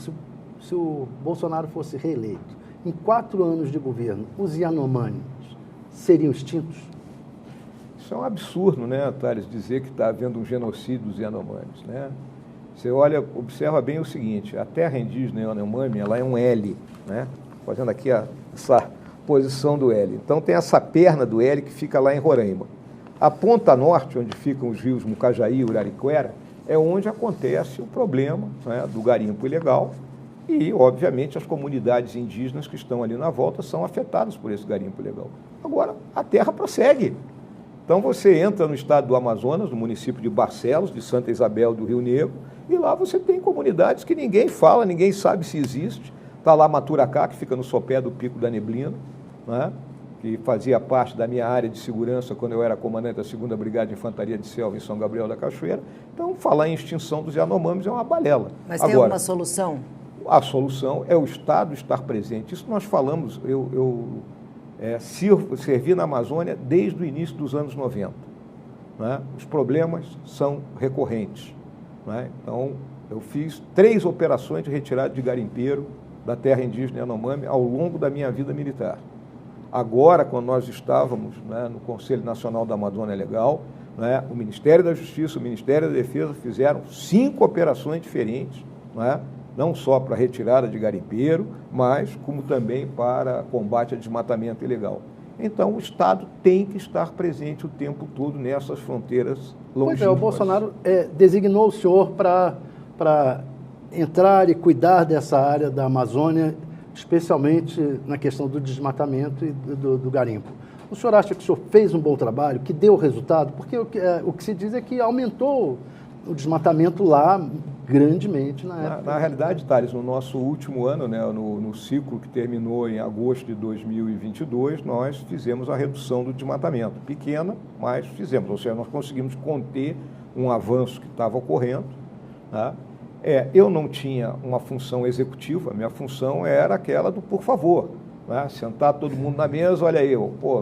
se o Bolsonaro fosse reeleito, em 4 anos de governo, os Yanomamis seriam extintos? Isso é um absurdo, né, Thales, dizer que está havendo um genocídio dos Yanomamis, né? Você olha, observa bem o seguinte, a terra indígena Yanomami, ela é um L, né? Fazendo aqui essa posição do L. Então tem essa perna do L que fica lá em Roraima. A ponta norte, onde ficam os rios Mucajaí e Urariquera, é onde acontece o problema, né, do garimpo ilegal e, obviamente, as comunidades indígenas que estão ali na volta são afetadas por esse garimpo ilegal. Agora, a terra prossegue. Então você entra no estado do Amazonas, no município de Barcelos, de Santa Isabel do Rio Negro, e lá você tem comunidades que ninguém fala, ninguém sabe se existe. Está lá Maturacá, que fica no sopé do Pico da Neblina, né? Que fazia parte da minha área de segurança quando eu era comandante da 2ª Brigada de Infantaria de Selva em São Gabriel da Cachoeira. Então, falar em extinção dos Yanomamis é uma balela. Mas tem alguma solução? A solução é o Estado estar presente. Isso nós falamos, servi na Amazônia desde o início dos anos 90. Né? Os problemas são recorrentes. Né? Então, eu fiz 3 operações de retirada de garimpeiro da terra indígena Yanomami ao longo da minha vida militar. Agora, quando nós estávamos, né, no Conselho Nacional da Amazônia Legal, né, o Ministério da Justiça, o Ministério da Defesa fizeram 5 operações diferentes, né, não só para retirada de garimpeiro, mas como também para combate a desmatamento ilegal. Então, o Estado tem que estar presente o tempo todo nessas fronteiras longínquas. Pois é, o Bolsonaro designou o senhor para entrar e cuidar dessa área da Amazônia, especialmente na questão do desmatamento e do garimpo. O senhor acha que o senhor fez um bom trabalho, que deu resultado? Porque o que se diz é que aumentou o desmatamento lá grandemente na época. Na realidade, Thales, no nosso último ano, né, no ciclo que terminou em agosto de 2022, nós fizemos a redução do desmatamento. Pequena, mas fizemos. Ou seja, nós conseguimos conter um avanço que estava ocorrendo. Tá? Eu não tinha uma função executiva, minha função era aquela do por favor. Né? Sentar todo mundo na mesa, olha aí,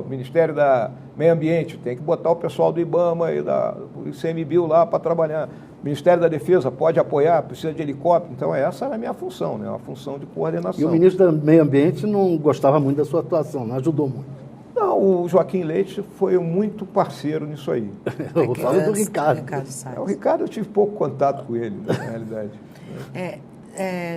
Ministério da Meio Ambiente, tem que botar o pessoal do IBAMA e do ICMBio lá para trabalhar. Ministério da Defesa pode apoiar, precisa de helicóptero. Então essa era a minha função, né? Uma função de coordenação. E o ministro do Meio Ambiente não gostava muito da sua atuação, não ajudou muito. Não, o Joaquim Leite foi muito parceiro nisso aí. Eu falo do Ricardo. O Ricardo eu tive pouco contato com ele, na realidade.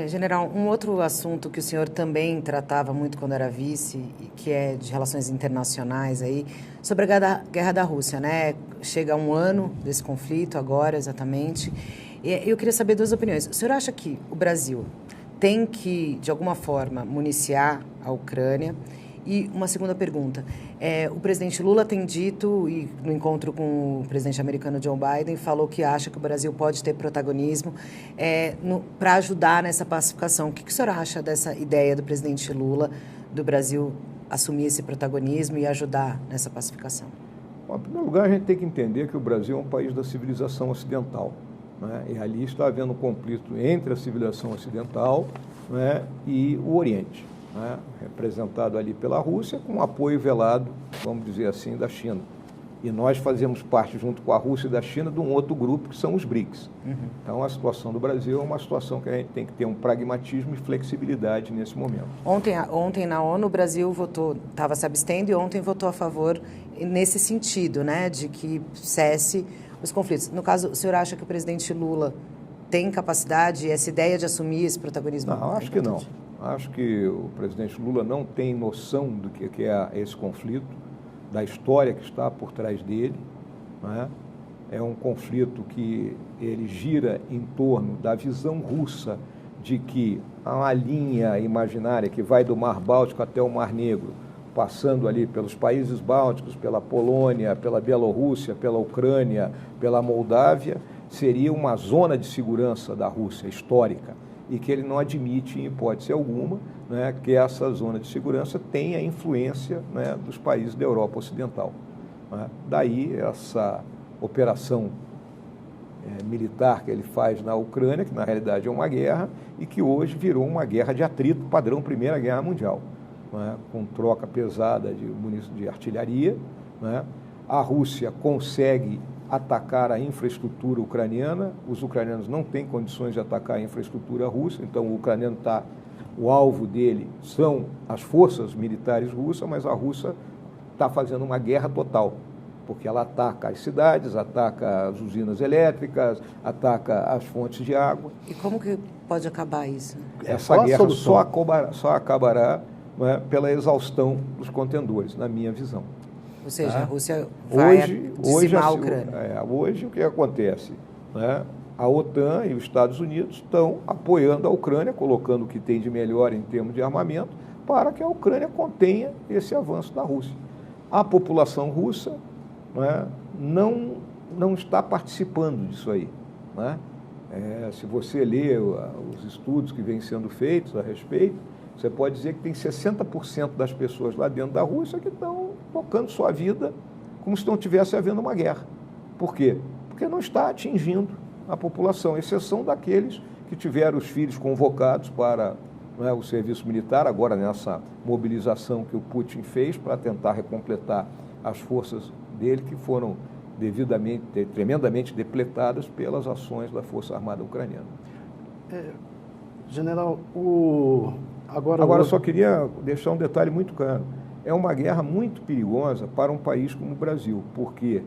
General, um outro assunto que o senhor também tratava muito quando era vice, que é de relações internacionais aí, sobre a guerra da Rússia, né? Chega um ano desse conflito agora, exatamente. E eu queria saber 2 opiniões. O senhor acha que o Brasil tem que, de alguma forma, municiar a Ucrânia? E uma segunda pergunta. O presidente Lula tem dito, e no encontro com o presidente americano Joe Biden, falou que acha que o Brasil pode ter protagonismo para ajudar nessa pacificação. O que o senhor acha dessa ideia do presidente Lula, do Brasil assumir esse protagonismo e ajudar nessa pacificação? Bom, em primeiro lugar, a gente tem que entender que o Brasil é um país da civilização ocidental. Né? E ali está havendo um conflito entre a civilização ocidental, né, e o Oriente. Né, representado ali pela Rússia, com apoio velado, vamos dizer assim, da China. E nós fazemos parte, junto com a Rússia e da China, de um outro grupo, que são os BRICS. Então, a situação do Brasil é uma situação que a gente tem que ter um pragmatismo e flexibilidade nesse momento. Ontem na ONU, o Brasil estava se abstendo e ontem votou a favor nesse sentido, né, de que cesse os conflitos. No caso, o senhor acha que o presidente Lula tem capacidade, essa ideia de assumir esse protagonismo? Não, acho que não. Acho que o presidente Lula não tem noção do que é esse conflito, da história que está por trás dele. Né? É um conflito que ele gira em torno da visão russa de que há uma linha imaginária que vai do Mar Báltico até o Mar Negro, passando ali pelos países bálticos, pela Polônia, pela Bielorrússia, pela Ucrânia, pela Moldávia, seria uma zona de segurança da Rússia histórica. E que ele não admite, em hipótese alguma, né, que essa zona de segurança tenha influência, né, dos países da Europa Ocidental. Né? Daí essa operação militar que ele faz na Ucrânia, que na realidade é uma guerra, e que hoje virou uma guerra de atrito padrão Primeira Guerra Mundial, não é? Com troca pesada de artilharia, não é? A Rússia consegue atacar a infraestrutura ucraniana, os ucranianos não têm condições de atacar a infraestrutura russa, então o ucraniano o alvo dele são as forças militares russas, mas a Rússia está fazendo uma guerra total, porque ela ataca as cidades, ataca as usinas elétricas, ataca as fontes de água. E como que pode acabar isso? Essa guerra só acabará, não é, pela exaustão dos contendores, na minha visão. Ou seja, a Rússia vai dizimar a Ucrânia. Hoje o que acontece? Né? A OTAN e os Estados Unidos estão apoiando a Ucrânia, colocando o que tem de melhor em termos de armamento, para que a Ucrânia contenha esse avanço da Rússia. A população russa, né, não está participando disso aí. Né? Se você lê os estudos que vêm sendo feitos a respeito, você pode dizer que tem 60% das pessoas lá dentro da Rússia que estão tocando sua vida como se não tivesse havendo uma guerra. Por quê? Porque não está atingindo a população, exceção daqueles que tiveram os filhos convocados para, não é, o serviço militar, agora nessa mobilização que o Putin fez para tentar recompletar as forças dele, que foram tremendamente depletadas pelas ações da Força Armada Ucraniana. General, Agora, só queria deixar um detalhe muito claro. É uma guerra muito perigosa para um país como o Brasil, porque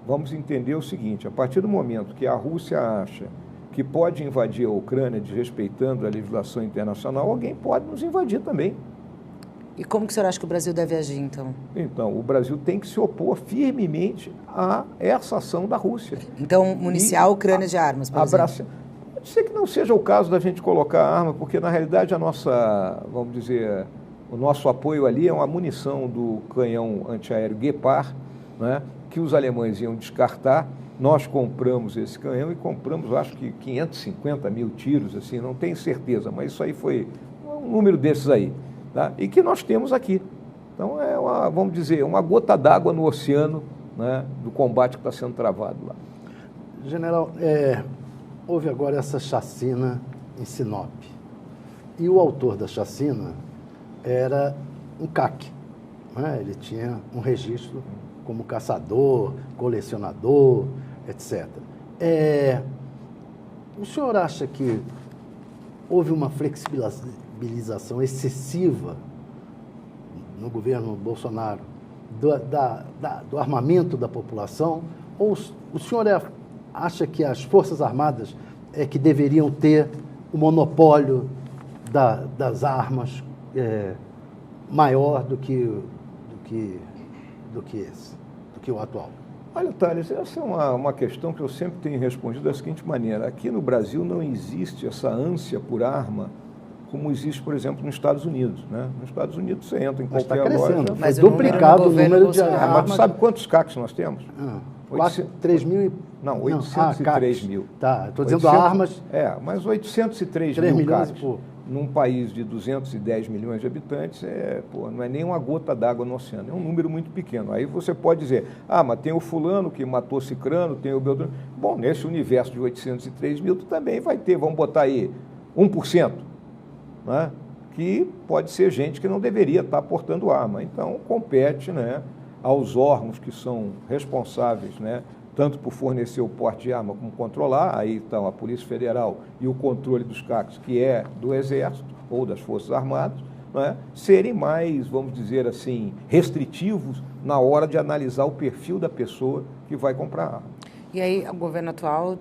vamos entender o seguinte: a partir do momento que a Rússia acha que pode invadir a Ucrânia desrespeitando a legislação internacional, alguém pode nos invadir também. E como que o senhor acha que o Brasil deve agir, então? Então, o Brasil tem que se opor firmemente a essa ação da Rússia. Então, municiar a Ucrânia de armas, por exemplo? Pode ser que não seja o caso da gente colocar arma, porque, na realidade, vamos dizer, o nosso apoio ali é uma munição do canhão antiaéreo Gepard, né, que os alemães iam descartar. Nós compramos esse canhão e compramos, acho que 550 mil tiros, assim, não tenho certeza, mas isso aí foi um número desses aí, tá? E que nós temos aqui. Então, vamos dizer, uma gota d'água no oceano, né, do combate que está sendo travado lá. General, houve agora essa chacina em Sinop. E o autor da chacina era um CAC. Né? Ele tinha um registro como caçador, colecionador, etc. O senhor acha que houve uma flexibilização excessiva no governo Bolsonaro do armamento da população? Ou o senhor acha que as Forças Armadas que deveriam ter o monopólio das armas maior do que o atual? Olha, Thales, essa é uma questão que eu sempre tenho respondido da seguinte maneira: aqui no Brasil não existe essa ânsia por arma como existe, por exemplo, nos Estados Unidos. Né? Nos Estados Unidos você entra em qualquer loja... Mas duplicado o número de armas. Mas sabe quantos CACs nós temos? 3 mil... Não, 803 mil. Tá, estou dizendo armas... Mas 803 mil CACs num país de 210 milhões de habitantes não é nem uma gota d'água no oceano, é um número muito pequeno. Aí você pode dizer, mas tem o fulano que matou cicrano, tem o Beltrano. Bom, nesse universo de 803 mil, tu também vai ter, vamos botar aí, 1%, né? Que pode ser gente que não deveria estar portando arma. Então, compete, né, aos órgãos que são responsáveis, né, tanto por fornecer o porte de arma como controlar, aí estão a Polícia Federal e o controle dos CACs, que é do Exército ou das Forças Armadas, né, serem mais, vamos dizer assim, restritivos na hora de analisar o perfil da pessoa que vai comprar arma. E aí, o governo atual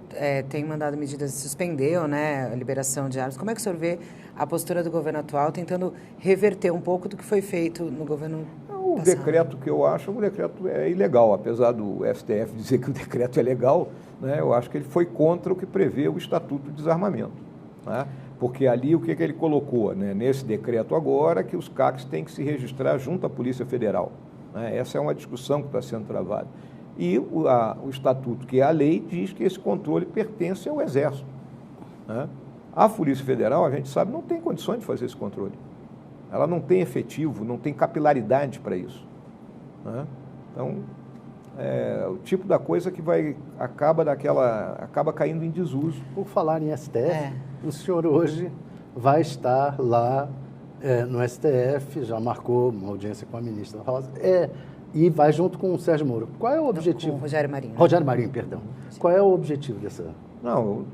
tem mandado medidas, suspendeu, né, a liberação de armas. Como é que o senhor vê a postura do governo atual tentando reverter um pouco do que foi feito no governo O decreto que eu acho, o decreto é ilegal, apesar do STF dizer que o decreto é legal, né, eu acho que ele foi contra o que prevê o Estatuto de Desarmamento. Né, porque ali o que ele colocou, né, nesse decreto agora, que os CACs têm que se registrar junto à Polícia Federal. Né, essa é uma discussão que está sendo travada. E o Estatuto, que é a lei, diz que esse controle pertence ao Exército. Né? A Polícia Federal, a gente sabe, não tem condições de fazer esse controle. Ela não tem efetivo, não tem capilaridade para isso. Né? Então, É o tipo da coisa que acaba caindo em desuso. Por falar em STF, o senhor hoje vai estar lá no STF, já marcou uma audiência com a ministra da Rosa, e vai junto com o Sérgio Moro. Qual é o objetivo? Com o Rogério Marinho. Rogério Marinho, perdão. Qual é o objetivo dessa... Não,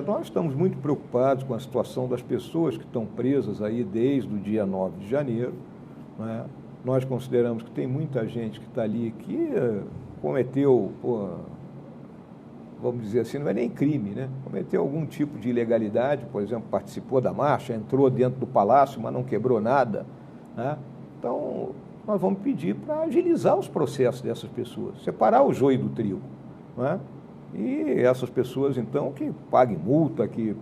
nós estamos muito preocupados com a situação das pessoas que estão presas aí desde o dia 9 de janeiro. Né? Nós consideramos que tem muita gente que está ali que cometeu, vamos dizer assim, não é nem crime, né? Cometeu algum tipo de ilegalidade, por exemplo, participou da marcha, entrou dentro do palácio, mas não quebrou nada. Né? Então, nós vamos pedir para agilizar os processos dessas pessoas, separar o joio do trigo. Né? E essas pessoas, então, que paguem multa, que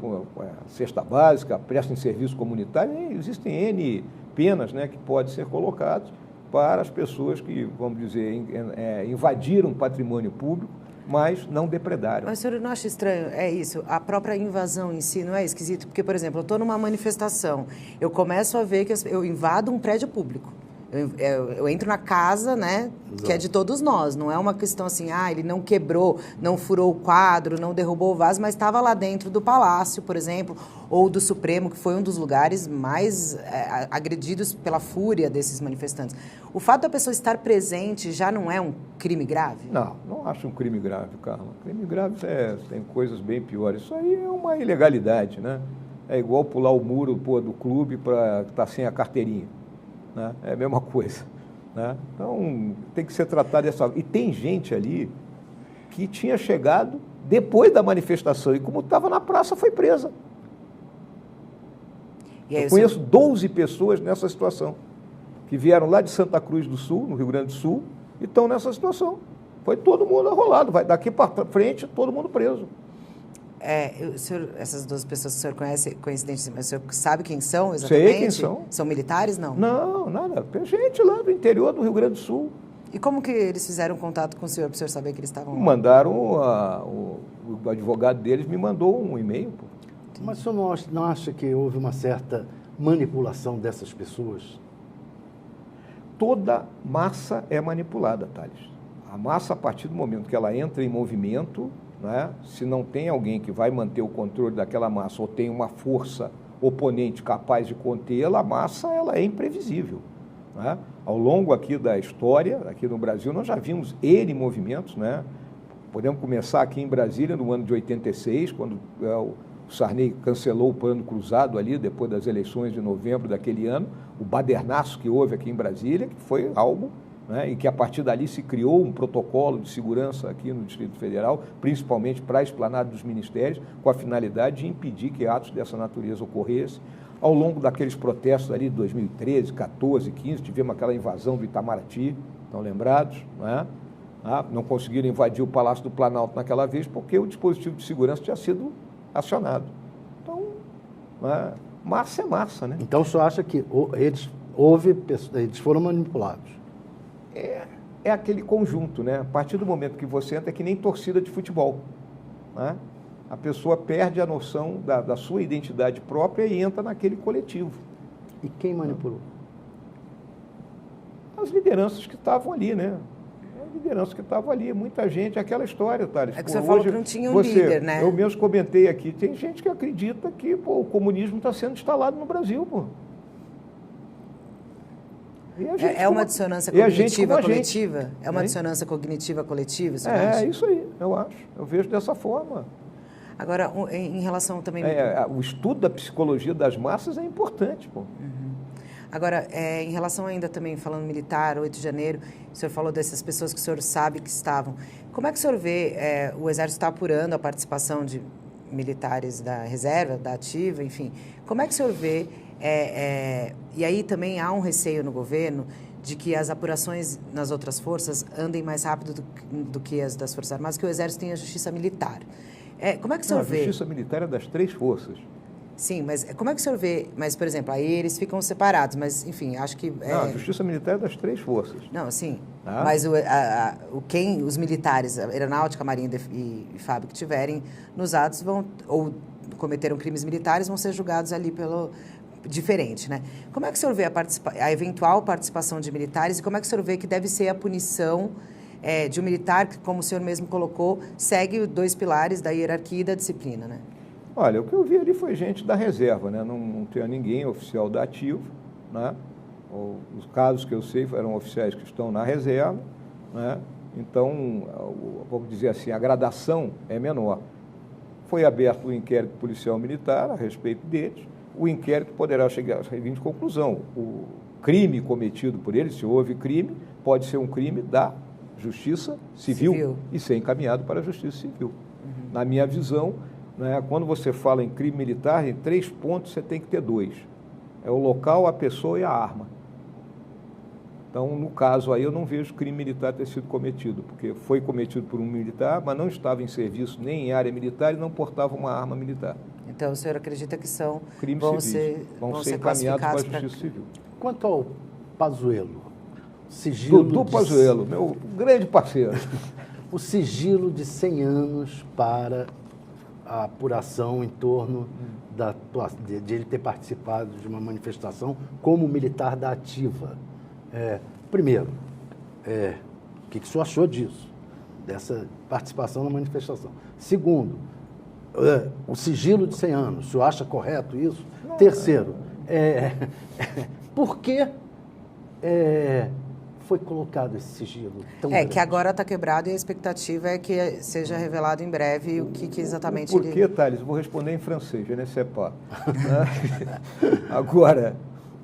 cesta básica, prestem serviço comunitário, existem N penas, né, que podem ser colocadas para as pessoas que, vamos dizer, invadiram patrimônio público, mas não depredaram. Mas o senhor não acha estranho? É isso, a própria invasão em si não é esquisito? Porque, por exemplo, eu estou numa manifestação, eu começo a ver que eu invado um prédio público. Eu entro na casa, né, que é de todos nós, não é uma questão assim, ele não quebrou, não furou o quadro, não derrubou o vaso, mas estava lá dentro do Palácio, por exemplo, ou do Supremo, que foi um dos lugares mais agredidos pela fúria desses manifestantes. O fato da pessoa estar presente já não é um crime grave? Não acho um crime grave, Carla. Crime grave tem coisas bem piores. Isso aí é uma ilegalidade, né? É igual pular o muro do clube para estar sem a carteirinha. Né? É a mesma coisa. Né? Então, tem que ser tratado dessa forma. E tem gente ali que tinha chegado depois da manifestação e, como estava na praça, foi presa. Eu conheço 12 pessoas nessa situação, que vieram lá de Santa Cruz do Sul, no Rio Grande do Sul, e estão nessa situação. Foi todo mundo arrolado, vai daqui para frente, todo mundo preso. Essas 12 pessoas que o senhor conhece, coincidência, mas o senhor sabe quem são exatamente? Sei quem são. São militares, não? Não, nada. Tem gente lá do interior do Rio Grande do Sul. E como que eles fizeram contato com o senhor, para o senhor saber que eles estavam lá? Mandaram, o advogado deles me mandou um e-mail. Mas o senhor não acha que houve uma certa manipulação dessas pessoas? Toda massa é manipulada, Thales. A massa, a partir do momento que ela entra em movimento, né, se não tem alguém que vai manter o controle daquela massa ou tem uma força oponente capaz de contê-la, a massa ela é imprevisível. Né? Ao longo aqui da história, aqui no Brasil, nós já vimos N movimentos. Né? Podemos começar aqui em Brasília, no ano de 86, quando o Sarney cancelou o plano cruzado ali, depois das eleições de novembro daquele ano, o badernaço que houve aqui em Brasília, que foi algo... Né, e que a partir dali se criou um protocolo de segurança aqui no Distrito Federal, principalmente para a esplanada dos ministérios, com a finalidade de impedir que atos dessa natureza ocorressem. Ao longo daqueles protestos ali de 2013, 14, 15, tivemos aquela invasão do Itamaraty, estão lembrados? Né? Não conseguiram invadir o Palácio do Planalto naquela vez porque o dispositivo de segurança tinha sido acionado. Então, né, massa é massa, né? Então o senhor acha que eles foram manipulados? É aquele conjunto, né? A partir do momento que você entra, é que nem torcida de futebol. Né? A pessoa perde a noção da sua identidade própria e entra naquele coletivo. E quem manipulou? As lideranças que estavam ali, né? As lideranças que estavam ali, muita gente, aquela história, Thales. É que você falou que não tinha um líder, né? Eu mesmo comentei aqui, tem gente que acredita que o comunismo está sendo instalado no Brasil, pô. É uma dissonância cognitiva coletiva? É uma dissonância cognitiva coletiva, você acha? É isso aí, eu acho. Eu vejo dessa forma. Agora, em relação também... O estudo da psicologia das massas é importante, pô. Uhum. Agora, em relação ainda também, falando militar, 8 de janeiro, o senhor falou dessas pessoas que o senhor sabe que estavam. Como é que o senhor vê o Exército está apurando a participação de militares da reserva, da ativa, enfim. Como é que o senhor vê... e aí também há um receio no governo de que as apurações nas outras forças andem mais rápido do que as das Forças Armadas, que o Exército tem a justiça militar. Como é que o senhor vê? A justiça militar é das 3 forças. Sim, mas como é que o senhor vê? Mas, por exemplo, aí eles ficam separados, mas, enfim, acho que... Não, a justiça militar é das 3 forças. Não, sim. Mas os militares, a Aeronáutica, Marinha e FAB que tiverem nos atos ou cometeram crimes militares vão ser julgados ali pelo... diferente, né? Como é que o senhor vê a eventual participação de militares e como é que o senhor vê que deve ser a punição de um militar que, como o senhor mesmo colocou, segue 2 pilares da hierarquia e da disciplina, né? Olha, o que eu vi ali foi gente da reserva, né? Não tinha ninguém oficial da ativa, né? Os casos que eu sei eram oficiais que estão na reserva, né? Então, vamos dizer assim, a gradação é menor. Foi aberto o inquérito policial militar a respeito deles. O inquérito poderá chegar à seguinte conclusão: o crime cometido por eles, se houve crime, pode ser um crime da Justiça Civil. E ser encaminhado para a Justiça Civil. Na minha visão, né, quando você fala em crime militar, em 3 pontos você tem que ter 2. É o local, a pessoa e a arma. Então, no caso aí, eu não vejo crime militar ter sido cometido, porque foi cometido por um militar, mas não estava em serviço nem em área militar e não portava uma arma militar. Então, o senhor acredita que são crimes vão civis, vão ser encaminhados para a Justiça Civil. Quanto ao Pazuello, sigilo Dudu Pazuello, meu grande parceiro. O sigilo de 100 anos para a apuração em torno de ele ter participado de uma manifestação como militar da ativa. Primeiro, o que o senhor achou disso, dessa participação na manifestação? Segundo, o sigilo de 100 anos, o senhor acha correto isso? Não, terceiro, por que foi colocado esse sigilo tão grande? Que agora está quebrado e a expectativa é que seja revelado em breve o que exatamente... Por que, Thales? Vou responder em francês, je ne sais pas. Agora...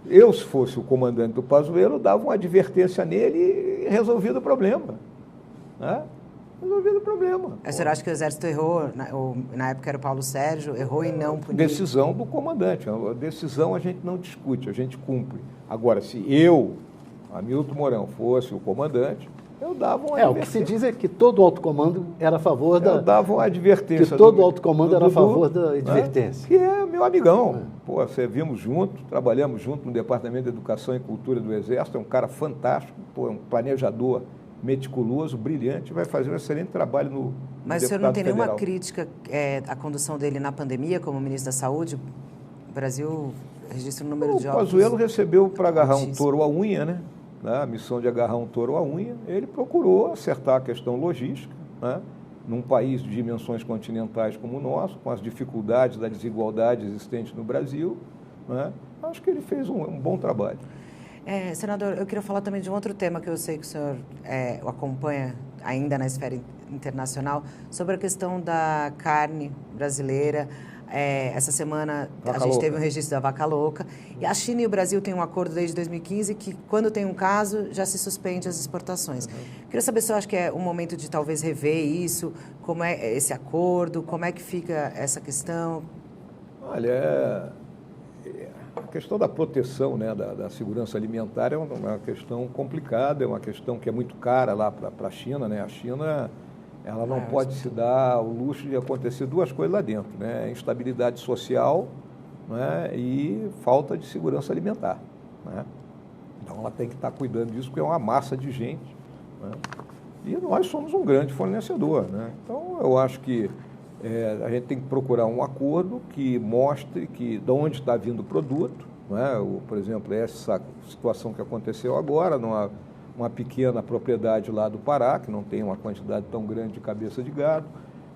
Eu, se fosse o comandante do Pazuello, dava uma advertência nele e resolvido o problema. Né? Resolvido o problema. A senhora acha que o Exército errou, na época era o Paulo Sérgio, errou em não punir? Decisão do comandante. A decisão a gente não discute, a gente cumpre. Agora, se eu, Hamilton Mourão, fosse o comandante, eu dava uma advertência. O que se diz é que todo o alto comando era a favor da... Eu dava uma advertência. Que todo o alto comando era a favor da advertência. Que é meu amigão. Pô, servimos juntos, trabalhamos juntos no Departamento de Educação e Cultura do Exército, é um cara fantástico, é um planejador meticuloso, brilhante, vai fazer um excelente trabalho no Mas o senhor não tem nenhuma crítica à condução dele na pandemia como ministro da Saúde? O Brasil registra o número de óbitos. O Pazuello recebeu para agarrar um touro à unha, né? A missão de agarrar um touro à unha, ele procurou acertar a questão logística, né? Num país de dimensões continentais como o nosso, com as dificuldades da desigualdade existente no Brasil, né? Acho que ele fez um bom trabalho. Senador, eu queria falar também de um outro tema que eu sei que o senhor o acompanha ainda na esfera internacional, sobre a questão da carne brasileira. Essa semana a gente teve um registro da vaca louca. E a China e o Brasil têm um acordo desde 2015 que, quando tem um caso, já se suspende as exportações. Queria saber se eu acho que é um momento de talvez rever isso, como é esse acordo, como é que fica essa questão? Olha, a questão da proteção, né, da segurança alimentar é uma questão complicada, é uma questão que é muito cara lá para a China, né? A China... ela não pode se dar o luxo de acontecer 2 coisas lá dentro, né? Instabilidade social, né? E falta de segurança alimentar, né? Então, ela tem que estar cuidando disso, porque é uma massa de gente, né? E nós somos um grande fornecedor, né? Então, eu acho que a gente tem que procurar um acordo que mostre de onde está vindo o produto, né? Por exemplo, essa situação que aconteceu agora, uma pequena propriedade lá do Pará, que não tem uma quantidade tão grande de cabeça de gado,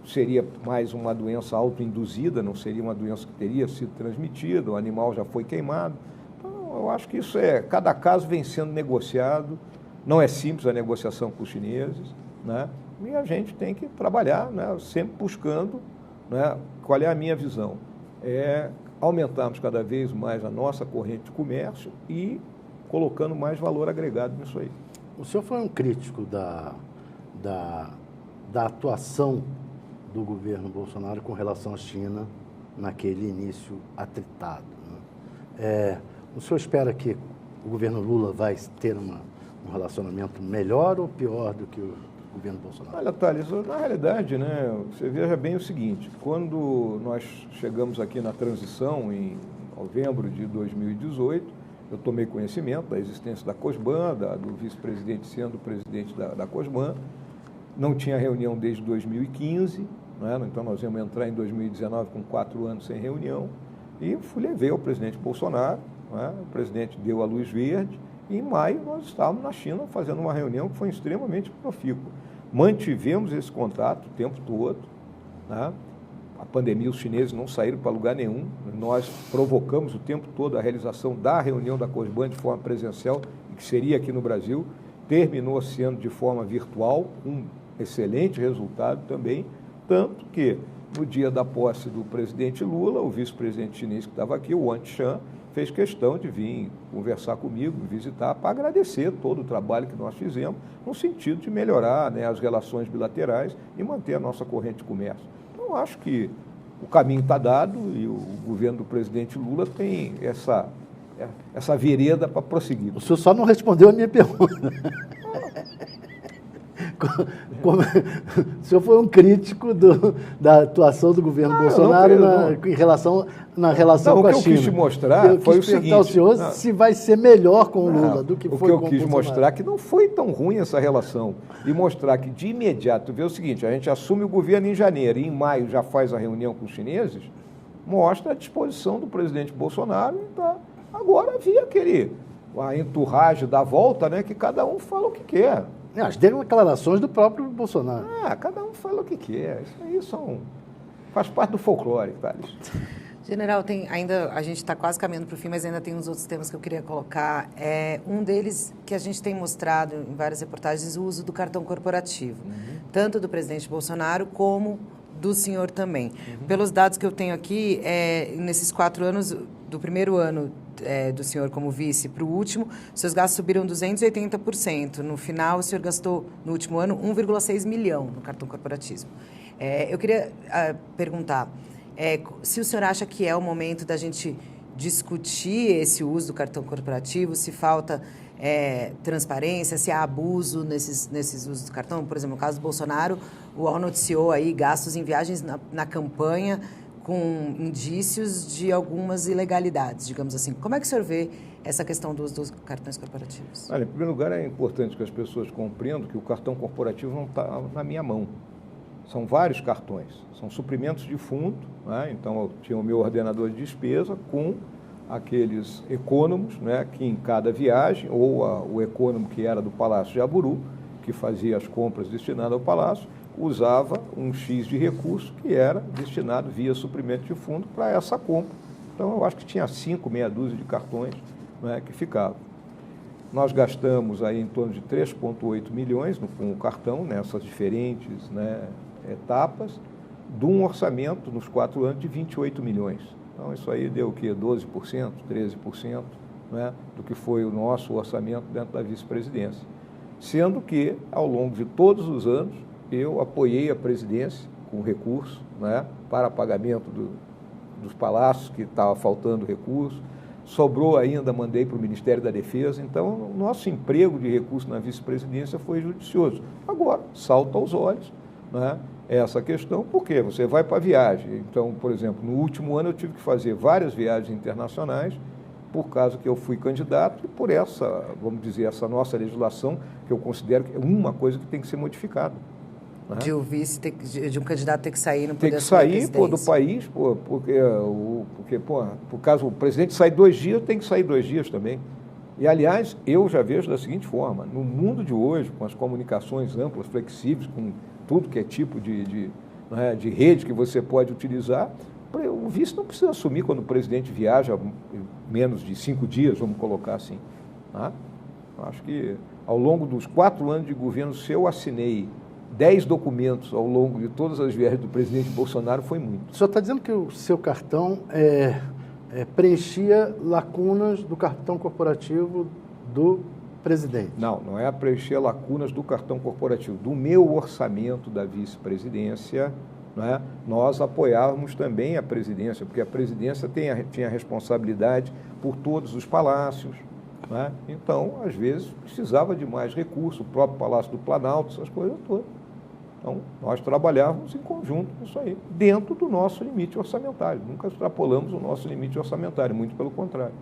seria mais uma doença autoinduzida, não seria uma doença que teria sido transmitida, o animal já foi queimado. Então, eu acho que isso cada caso vem sendo negociado, não é simples a negociação com os chineses, né? E a gente tem que trabalhar, né, sempre buscando, né, qual é a minha visão? Aumentarmos cada vez mais a nossa corrente de comércio e colocando mais valor agregado nisso aí. O senhor foi um crítico da atuação do governo Bolsonaro com relação à China naquele início atritado, né? O senhor espera que o governo Lula vai ter um relacionamento melhor ou pior do que o governo Bolsonaro? Olha, Thales, na realidade, né, você veja bem o seguinte, quando nós chegamos aqui na transição em novembro de 2018, eu tomei conhecimento da existência da COSBAN, do vice-presidente sendo presidente da COSBAN. Não tinha reunião desde 2015, né? Então nós íamos entrar em 2019 com 4 anos sem reunião. E levei ao presidente Bolsonaro, né? O presidente deu a luz verde E em maio nós estávamos na China fazendo uma reunião que foi extremamente profícua. Mantivemos esse contato o tempo todo, né? A pandemia, os chineses não saíram para lugar nenhum. Nós provocamos o tempo todo a realização da reunião da COSBAN de forma presencial, que seria aqui no Brasil. Terminou sendo de forma virtual, um excelente resultado também, tanto que no dia da posse do presidente Lula, o vice-presidente chinês que estava aqui, o Wang Shan, fez questão de vir conversar comigo, me visitar, para agradecer todo o trabalho que nós fizemos, no sentido de melhorar, né, as relações bilaterais e manter a nossa corrente de comércio. Então, acho que o caminho está dado e o governo do presidente Lula tem essa vereda para prosseguir. O senhor só não respondeu a minha pergunta. O senhor foi um crítico da atuação do governo Bolsonaro na relação com a China. O que eu quis te mostrar foi o seguinte... ao senhor se vai ser melhor com o Lula do que foi com o Bolsonaro. O que eu quis mostrar que não foi tão ruim essa relação. E mostrar que, de imediato, vê o seguinte, a gente assume o governo em janeiro e em maio já faz a reunião com os chineses, mostra a disposição do presidente Bolsonaro. Tá? Agora havia a entourage da volta, né, que cada um fala o que quer. As declarações do próprio Bolsonaro. Cada um fala o que quer. Isso aí faz parte do folclore, Thales. General, a gente está quase caminhando para o fim, mas ainda tem uns outros temas que eu queria colocar. Um deles que a gente tem mostrado em várias reportagens, o uso do cartão corporativo, tanto do presidente Bolsonaro como do senhor também. Pelos dados que eu tenho aqui, nesses 4 anos, do primeiro ano do senhor como vice para o último, seus gastos subiram 280%. No final, o senhor gastou, no último ano, 1,6 milhão no cartão corporativo. Eu queria perguntar se o senhor acha que é o momento da gente discutir esse uso do cartão corporativo, se falta transparência, se há abuso nesses usos do cartão. Por exemplo, no caso do Bolsonaro, o UOL noticiou aí gastos em viagens na campanha com indícios de algumas ilegalidades, digamos assim. Como é que o senhor vê essa questão do uso dos cartões corporativos? Olha, em primeiro lugar, é importante que as pessoas compreendam que o cartão corporativo não está na minha mão. São vários cartões, são suprimentos de fundo, né? Então eu tinha o meu ordenador de despesa com aqueles econômicos, né, que em cada viagem, ou o econômico que era do Palácio de Jaburu, que fazia as compras destinadas ao Palácio, usava um X de recurso que era destinado via suprimento de fundo para essa compra. Então, eu acho que tinha 5, meia dúzia de cartões, né, que ficavam. Nós gastamos aí em torno de 3,8 milhões com o cartão, nessas diferentes, né, etapas, de um orçamento nos 4 anos de 28 milhões. Então, isso aí deu o quê? 12%, 13%, né, do que foi o nosso orçamento dentro da vice-presidência. Sendo que, ao longo de todos os anos, eu apoiei a presidência com recurso, né, para pagamento dos palácios, que estava faltando recurso. Sobrou ainda, mandei para o Ministério da Defesa. Então, o nosso emprego de recurso na vice-presidência foi judicioso. Agora, salta aos olhos, né, essa questão, porque você vai para a viagem. Então, por exemplo, no último ano eu tive que fazer várias viagens internacionais, por causa que eu fui candidato e por essa, vamos dizer, essa nossa legislação, que eu considero que é uma coisa que tem que ser modificada. Né? De um vice, de um candidato ter que sair, não poder assumir a presidência. Tem que sair do país, porque por caso o presidente sai 2 dias, tem que sair 2 dias também. E, aliás, eu já vejo da seguinte forma, no mundo de hoje, com as comunicações amplas, flexíveis, com tudo que é tipo de rede que você pode utilizar, o vice não precisa assumir quando o presidente viaja menos de 5 dias, vamos colocar assim. Tá? Acho que, ao longo dos 4 anos de governo, se eu assinei 10 documentos ao longo de todas as viagens do presidente Bolsonaro, foi muito. O senhor está dizendo que o seu cartão preenchia lacunas do cartão corporativo do presidente? Não é preencher lacunas do cartão corporativo. Do meu orçamento da vice-presidência, né, nós apoiávamos também a presidência, porque a presidência tinha a responsabilidade por todos os palácios. Né? Então, às vezes, precisava de mais recursos, o próprio Palácio do Planalto, essas coisas todas. Então, nós trabalhávamos em conjunto com isso aí, dentro do nosso limite orçamentário. Nunca extrapolamos o nosso limite orçamentário, muito pelo contrário.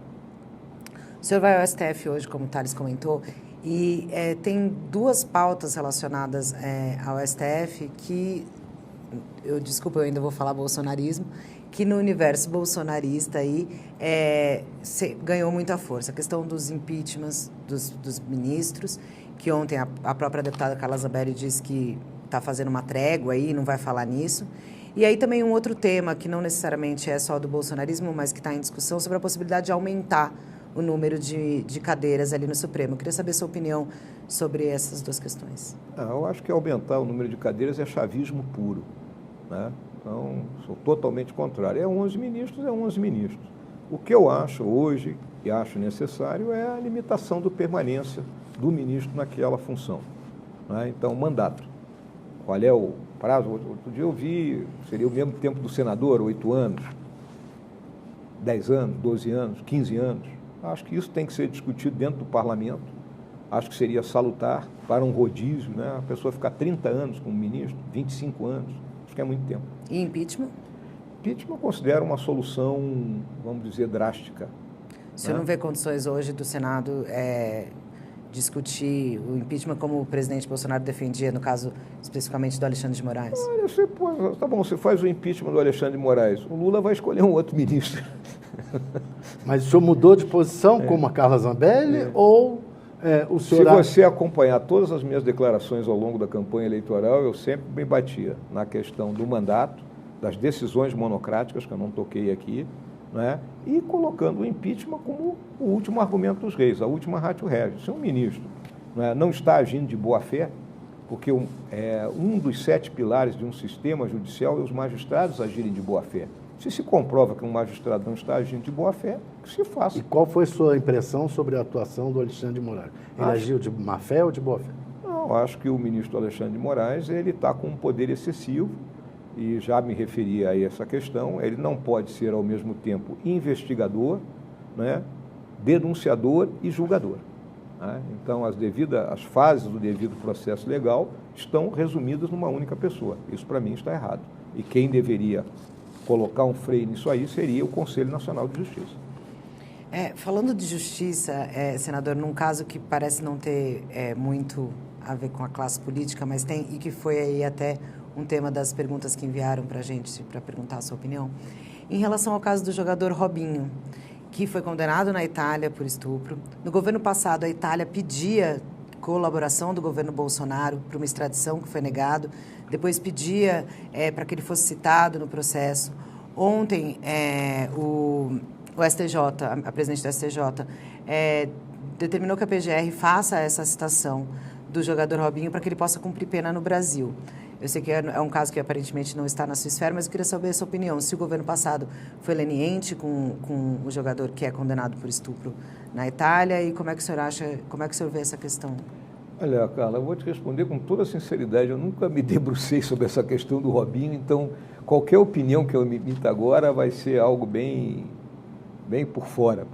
O senhor vai ao STF hoje, como o Thales comentou, e tem 2 pautas relacionadas ao STF que desculpa, eu ainda vou falar bolsonarismo, que no universo bolsonarista aí ganhou muita força. A questão dos impeachments dos ministros, que ontem a própria deputada Carla Zambelli disse que está fazendo uma trégua aí, não vai falar nisso. E aí também um outro tema, que não necessariamente é só do bolsonarismo, mas que está em discussão, sobre a possibilidade de aumentar o número de cadeiras ali no Supremo. Eu queria saber sua opinião sobre essas duas questões. Eu acho que aumentar o número de cadeiras é chavismo puro, né? Então, sou totalmente contrário. É 11 ministros, é 11 ministros. O que eu acho hoje, e acho necessário, é a limitação da permanência do ministro naquela função, né? Então, mandato. Qual é o prazo? Outro dia eu vi, seria o mesmo tempo do senador, 8 anos, 10 anos, 12 anos, 15 anos. Acho que isso tem que ser discutido dentro do parlamento. Acho que seria salutar para um rodízio, né? A pessoa ficar 30 anos como ministro, 25 anos, acho que é muito tempo. E impeachment? Impeachment eu considero uma solução, vamos dizer, drástica. O senhor não vê condições hoje do Senado discutir o impeachment como o presidente Bolsonaro defendia, no caso especificamente do Alexandre de Moraes? Olha, tá bom, você faz o impeachment do Alexandre de Moraes, o Lula vai escolher um outro ministro. Mas o senhor mudou de posição como a Carla Zambelli ou o senhor... Se você acompanhar todas as minhas declarações ao longo da campanha eleitoral, eu sempre me batia na questão do mandato, das decisões monocráticas, que eu não toquei aqui, né? E colocando o impeachment como o último argumento dos reis, a última ratio regis. Se um ministro, né, não está agindo de boa-fé, porque um dos 7 pilares de um sistema judicial é os magistrados agirem de boa-fé. Se comprova que um magistrado não está agindo de boa-fé, que se faça. E qual foi sua impressão sobre a atuação do Alexandre de Moraes? Ele agiu de má-fé ou de boa-fé? Não, acho que o ministro Alexandre de Moraes ele está com um poder excessivo, e já me referi a essa questão. Ele não pode ser, ao mesmo tempo, investigador, né, denunciador e julgador, né? Então, as fases do devido processo legal estão resumidas numa única pessoa. Isso, para mim, está errado. E quem deveria colocar um freio nisso aí seria o Conselho Nacional de Justiça. Falando de justiça, senador, num caso que parece não ter muito a ver com a classe política, mas tem, e que foi aí até um tema das perguntas que enviaram para a gente, para perguntar a sua opinião, em relação ao caso do jogador Robinho, que foi condenado na Itália por estupro. No governo passado, a Itália pedia colaboração do governo Bolsonaro para uma extradição que foi negado, depois pedia para que ele fosse citado no processo. Ontem, o STJ, a presidente do STJ, determinou que a PGR faça essa citação do jogador Robinho para que ele possa cumprir pena no Brasil. Eu sei que é um caso que aparentemente não está na sua esfera, mas eu queria saber a sua opinião. Se o governo passado foi leniente com o jogador que é condenado por estupro na Itália, e como é que o senhor acha, como é que o senhor vê essa questão? Olha, Carla, eu vou te responder com toda sinceridade. Eu nunca me debrucei sobre essa questão do Robinho, então qualquer opinião que eu emita agora vai ser algo bem por fora.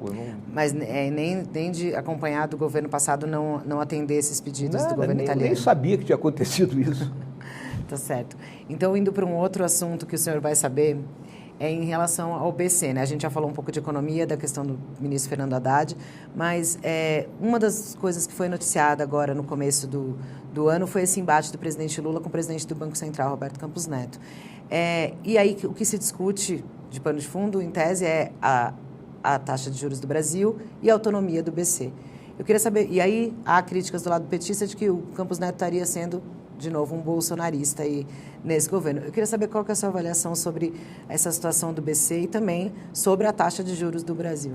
Mas nem de acompanhar do governo passado não atender esses pedidos do governo italiano? Nem sabia que tinha acontecido isso. Tá certo. Então, indo para um outro assunto que o senhor vai saber, em relação ao BC, né? A gente já falou um pouco de economia, da questão do ministro Fernando Haddad, mas uma das coisas que foi noticiada agora no começo do ano foi esse embate do presidente Lula com o presidente do Banco Central, Roberto Campos Neto. E aí, o que se discute de pano de fundo, em tese, é a taxa de juros do Brasil e a autonomia do BC. Eu queria saber, e aí há críticas do lado petista de que o Campos Neto estaria sendo, de novo, um bolsonarista aí nesse governo. Eu queria saber qual que é a sua avaliação sobre essa situação do BC e também sobre a taxa de juros do Brasil.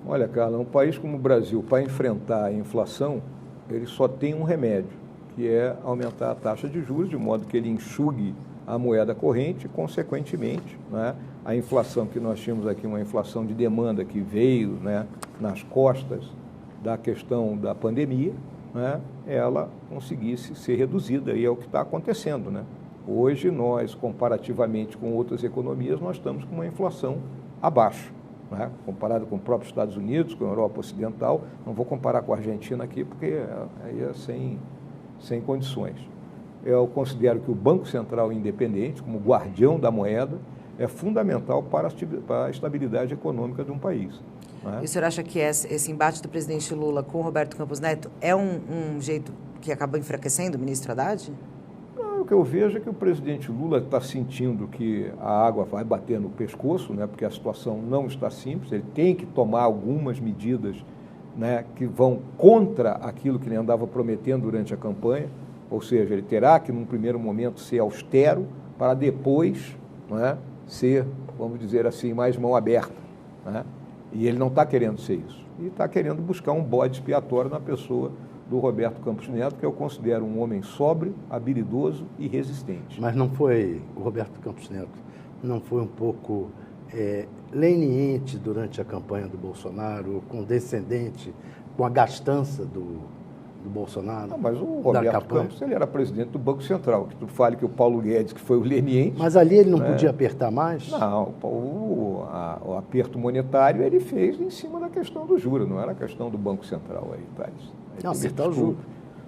Olha, Carla, um país como o Brasil, para enfrentar a inflação, ele só tem um remédio, que é aumentar a taxa de juros, de modo que ele enxugue a moeda corrente e, consequentemente, né, a inflação que nós tínhamos aqui, uma inflação de demanda que veio, né, nas costas da questão da pandemia, né, ela conseguisse ser reduzida, e é o que está acontecendo, né? Hoje, nós, comparativamente com outras economias, nós estamos com uma inflação abaixo, né? Comparado com o próprio Estados Unidos, com a Europa Ocidental. Não vou comparar com a Argentina aqui, porque aí é sem condições. Eu considero que o Banco Central independente, como guardião da moeda, é fundamental para a estabilidade econômica de um país. E o senhor acha que esse embate do presidente Lula com o Roberto Campos Neto é um jeito que acaba enfraquecendo o ministro Haddad? que eu vejo é que o presidente Lula está sentindo que a água vai bater no pescoço, né, porque a situação não está simples, ele tem que tomar algumas medidas, né, que vão contra aquilo que ele andava prometendo durante a campanha, ou seja, ele terá que, num primeiro momento, ser austero para depois, né, ser, vamos dizer assim, mais mão aberta, né? E ele não está querendo ser isso. E está querendo buscar um bode expiatório na pessoa do Roberto Campos Neto, que eu considero um homem sóbrio, habilidoso e resistente. Mas não foi, o Roberto Campos Neto, não foi um pouco leniente durante a campanha do Bolsonaro, condescendente com a gastança do Bolsonaro? Não, mas o Roberto Campos, ele era presidente do Banco Central, que tu fale que o Paulo Guedes, que foi o leniente... Mas ali ele não podia apertar mais? Não, o aperto monetário ele fez em cima da questão do juro, não era a questão do Banco Central aí, Thales. Não, apertar o juro.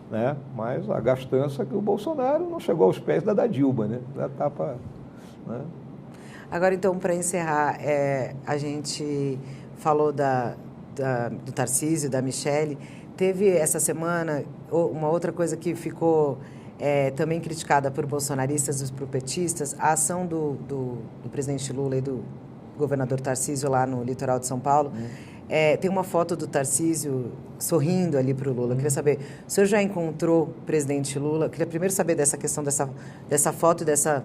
Né? Mas a gastança que o Bolsonaro não chegou aos pés da Dilma, né? Da tapa, né? Agora, então, para encerrar, a gente falou do Tarcísio, da Michelle. Teve essa semana uma outra coisa que ficou também criticada por bolsonaristas e por petistas, a ação do presidente Lula e do governador Tarcísio lá no litoral de São Paulo. Tem uma foto do Tarcísio sorrindo ali para o Lula. Eu queria saber, o senhor já encontrou o presidente Lula? Eu queria primeiro saber dessa questão dessa foto e dessa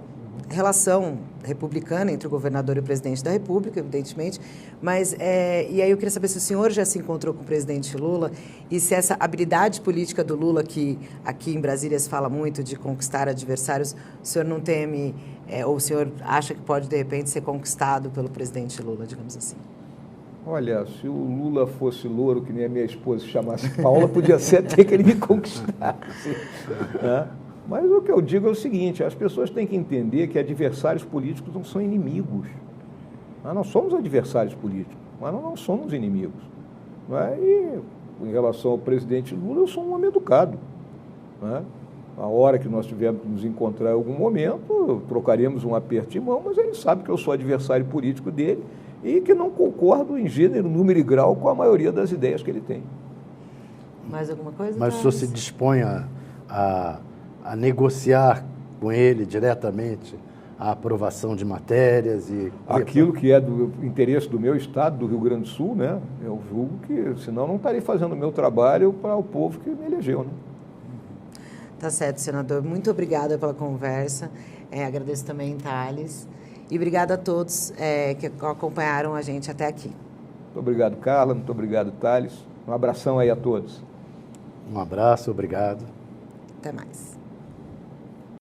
relação republicana entre o governador e o presidente da República, evidentemente, mas e aí eu queria saber se o senhor já se encontrou com o presidente Lula e se essa habilidade política do Lula, que aqui em Brasília se fala muito de conquistar adversários, o senhor não teme, ou o senhor acha que pode, de repente, ser conquistado pelo presidente Lula, digamos assim? Olha, se o Lula fosse louro, que nem a minha esposa se chamasse Paula, podia ser até que ele me conquistasse, né? Mas o que eu digo é o seguinte, as pessoas têm que entender que adversários políticos não são inimigos. Nós não somos adversários políticos, mas nós não somos inimigos. E em relação ao presidente Lula, eu sou um homem educado, né? A hora que nós tivermos que nos encontrar em algum momento, trocaremos um aperto de mão, mas ele sabe que eu sou adversário político dele e que não concordo em gênero, número e grau com a maioria das ideias que ele tem. Mais alguma coisa? Mas o senhor se dispõe a negociar com ele diretamente a aprovação de matérias e... Aquilo que é do interesse do meu estado, do Rio Grande do Sul, né? Eu julgo que, senão, não estarei fazendo o meu trabalho para o povo que me elegeu, né? Tá certo, senador. Muito obrigada pela conversa. Agradeço também, Thales. E obrigada a todos que acompanharam a gente até aqui. Muito obrigado, Carla. Muito obrigado, Thales. Um abração aí a todos. Um abraço, obrigado. Até mais.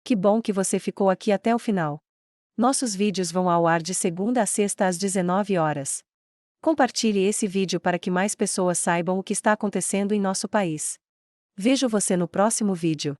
Que bom que você ficou aqui até o final. Nossos vídeos vão ao ar de segunda a sexta às 19 horas. Compartilhe esse vídeo para que mais pessoas saibam o que está acontecendo em nosso país. Vejo você no próximo vídeo.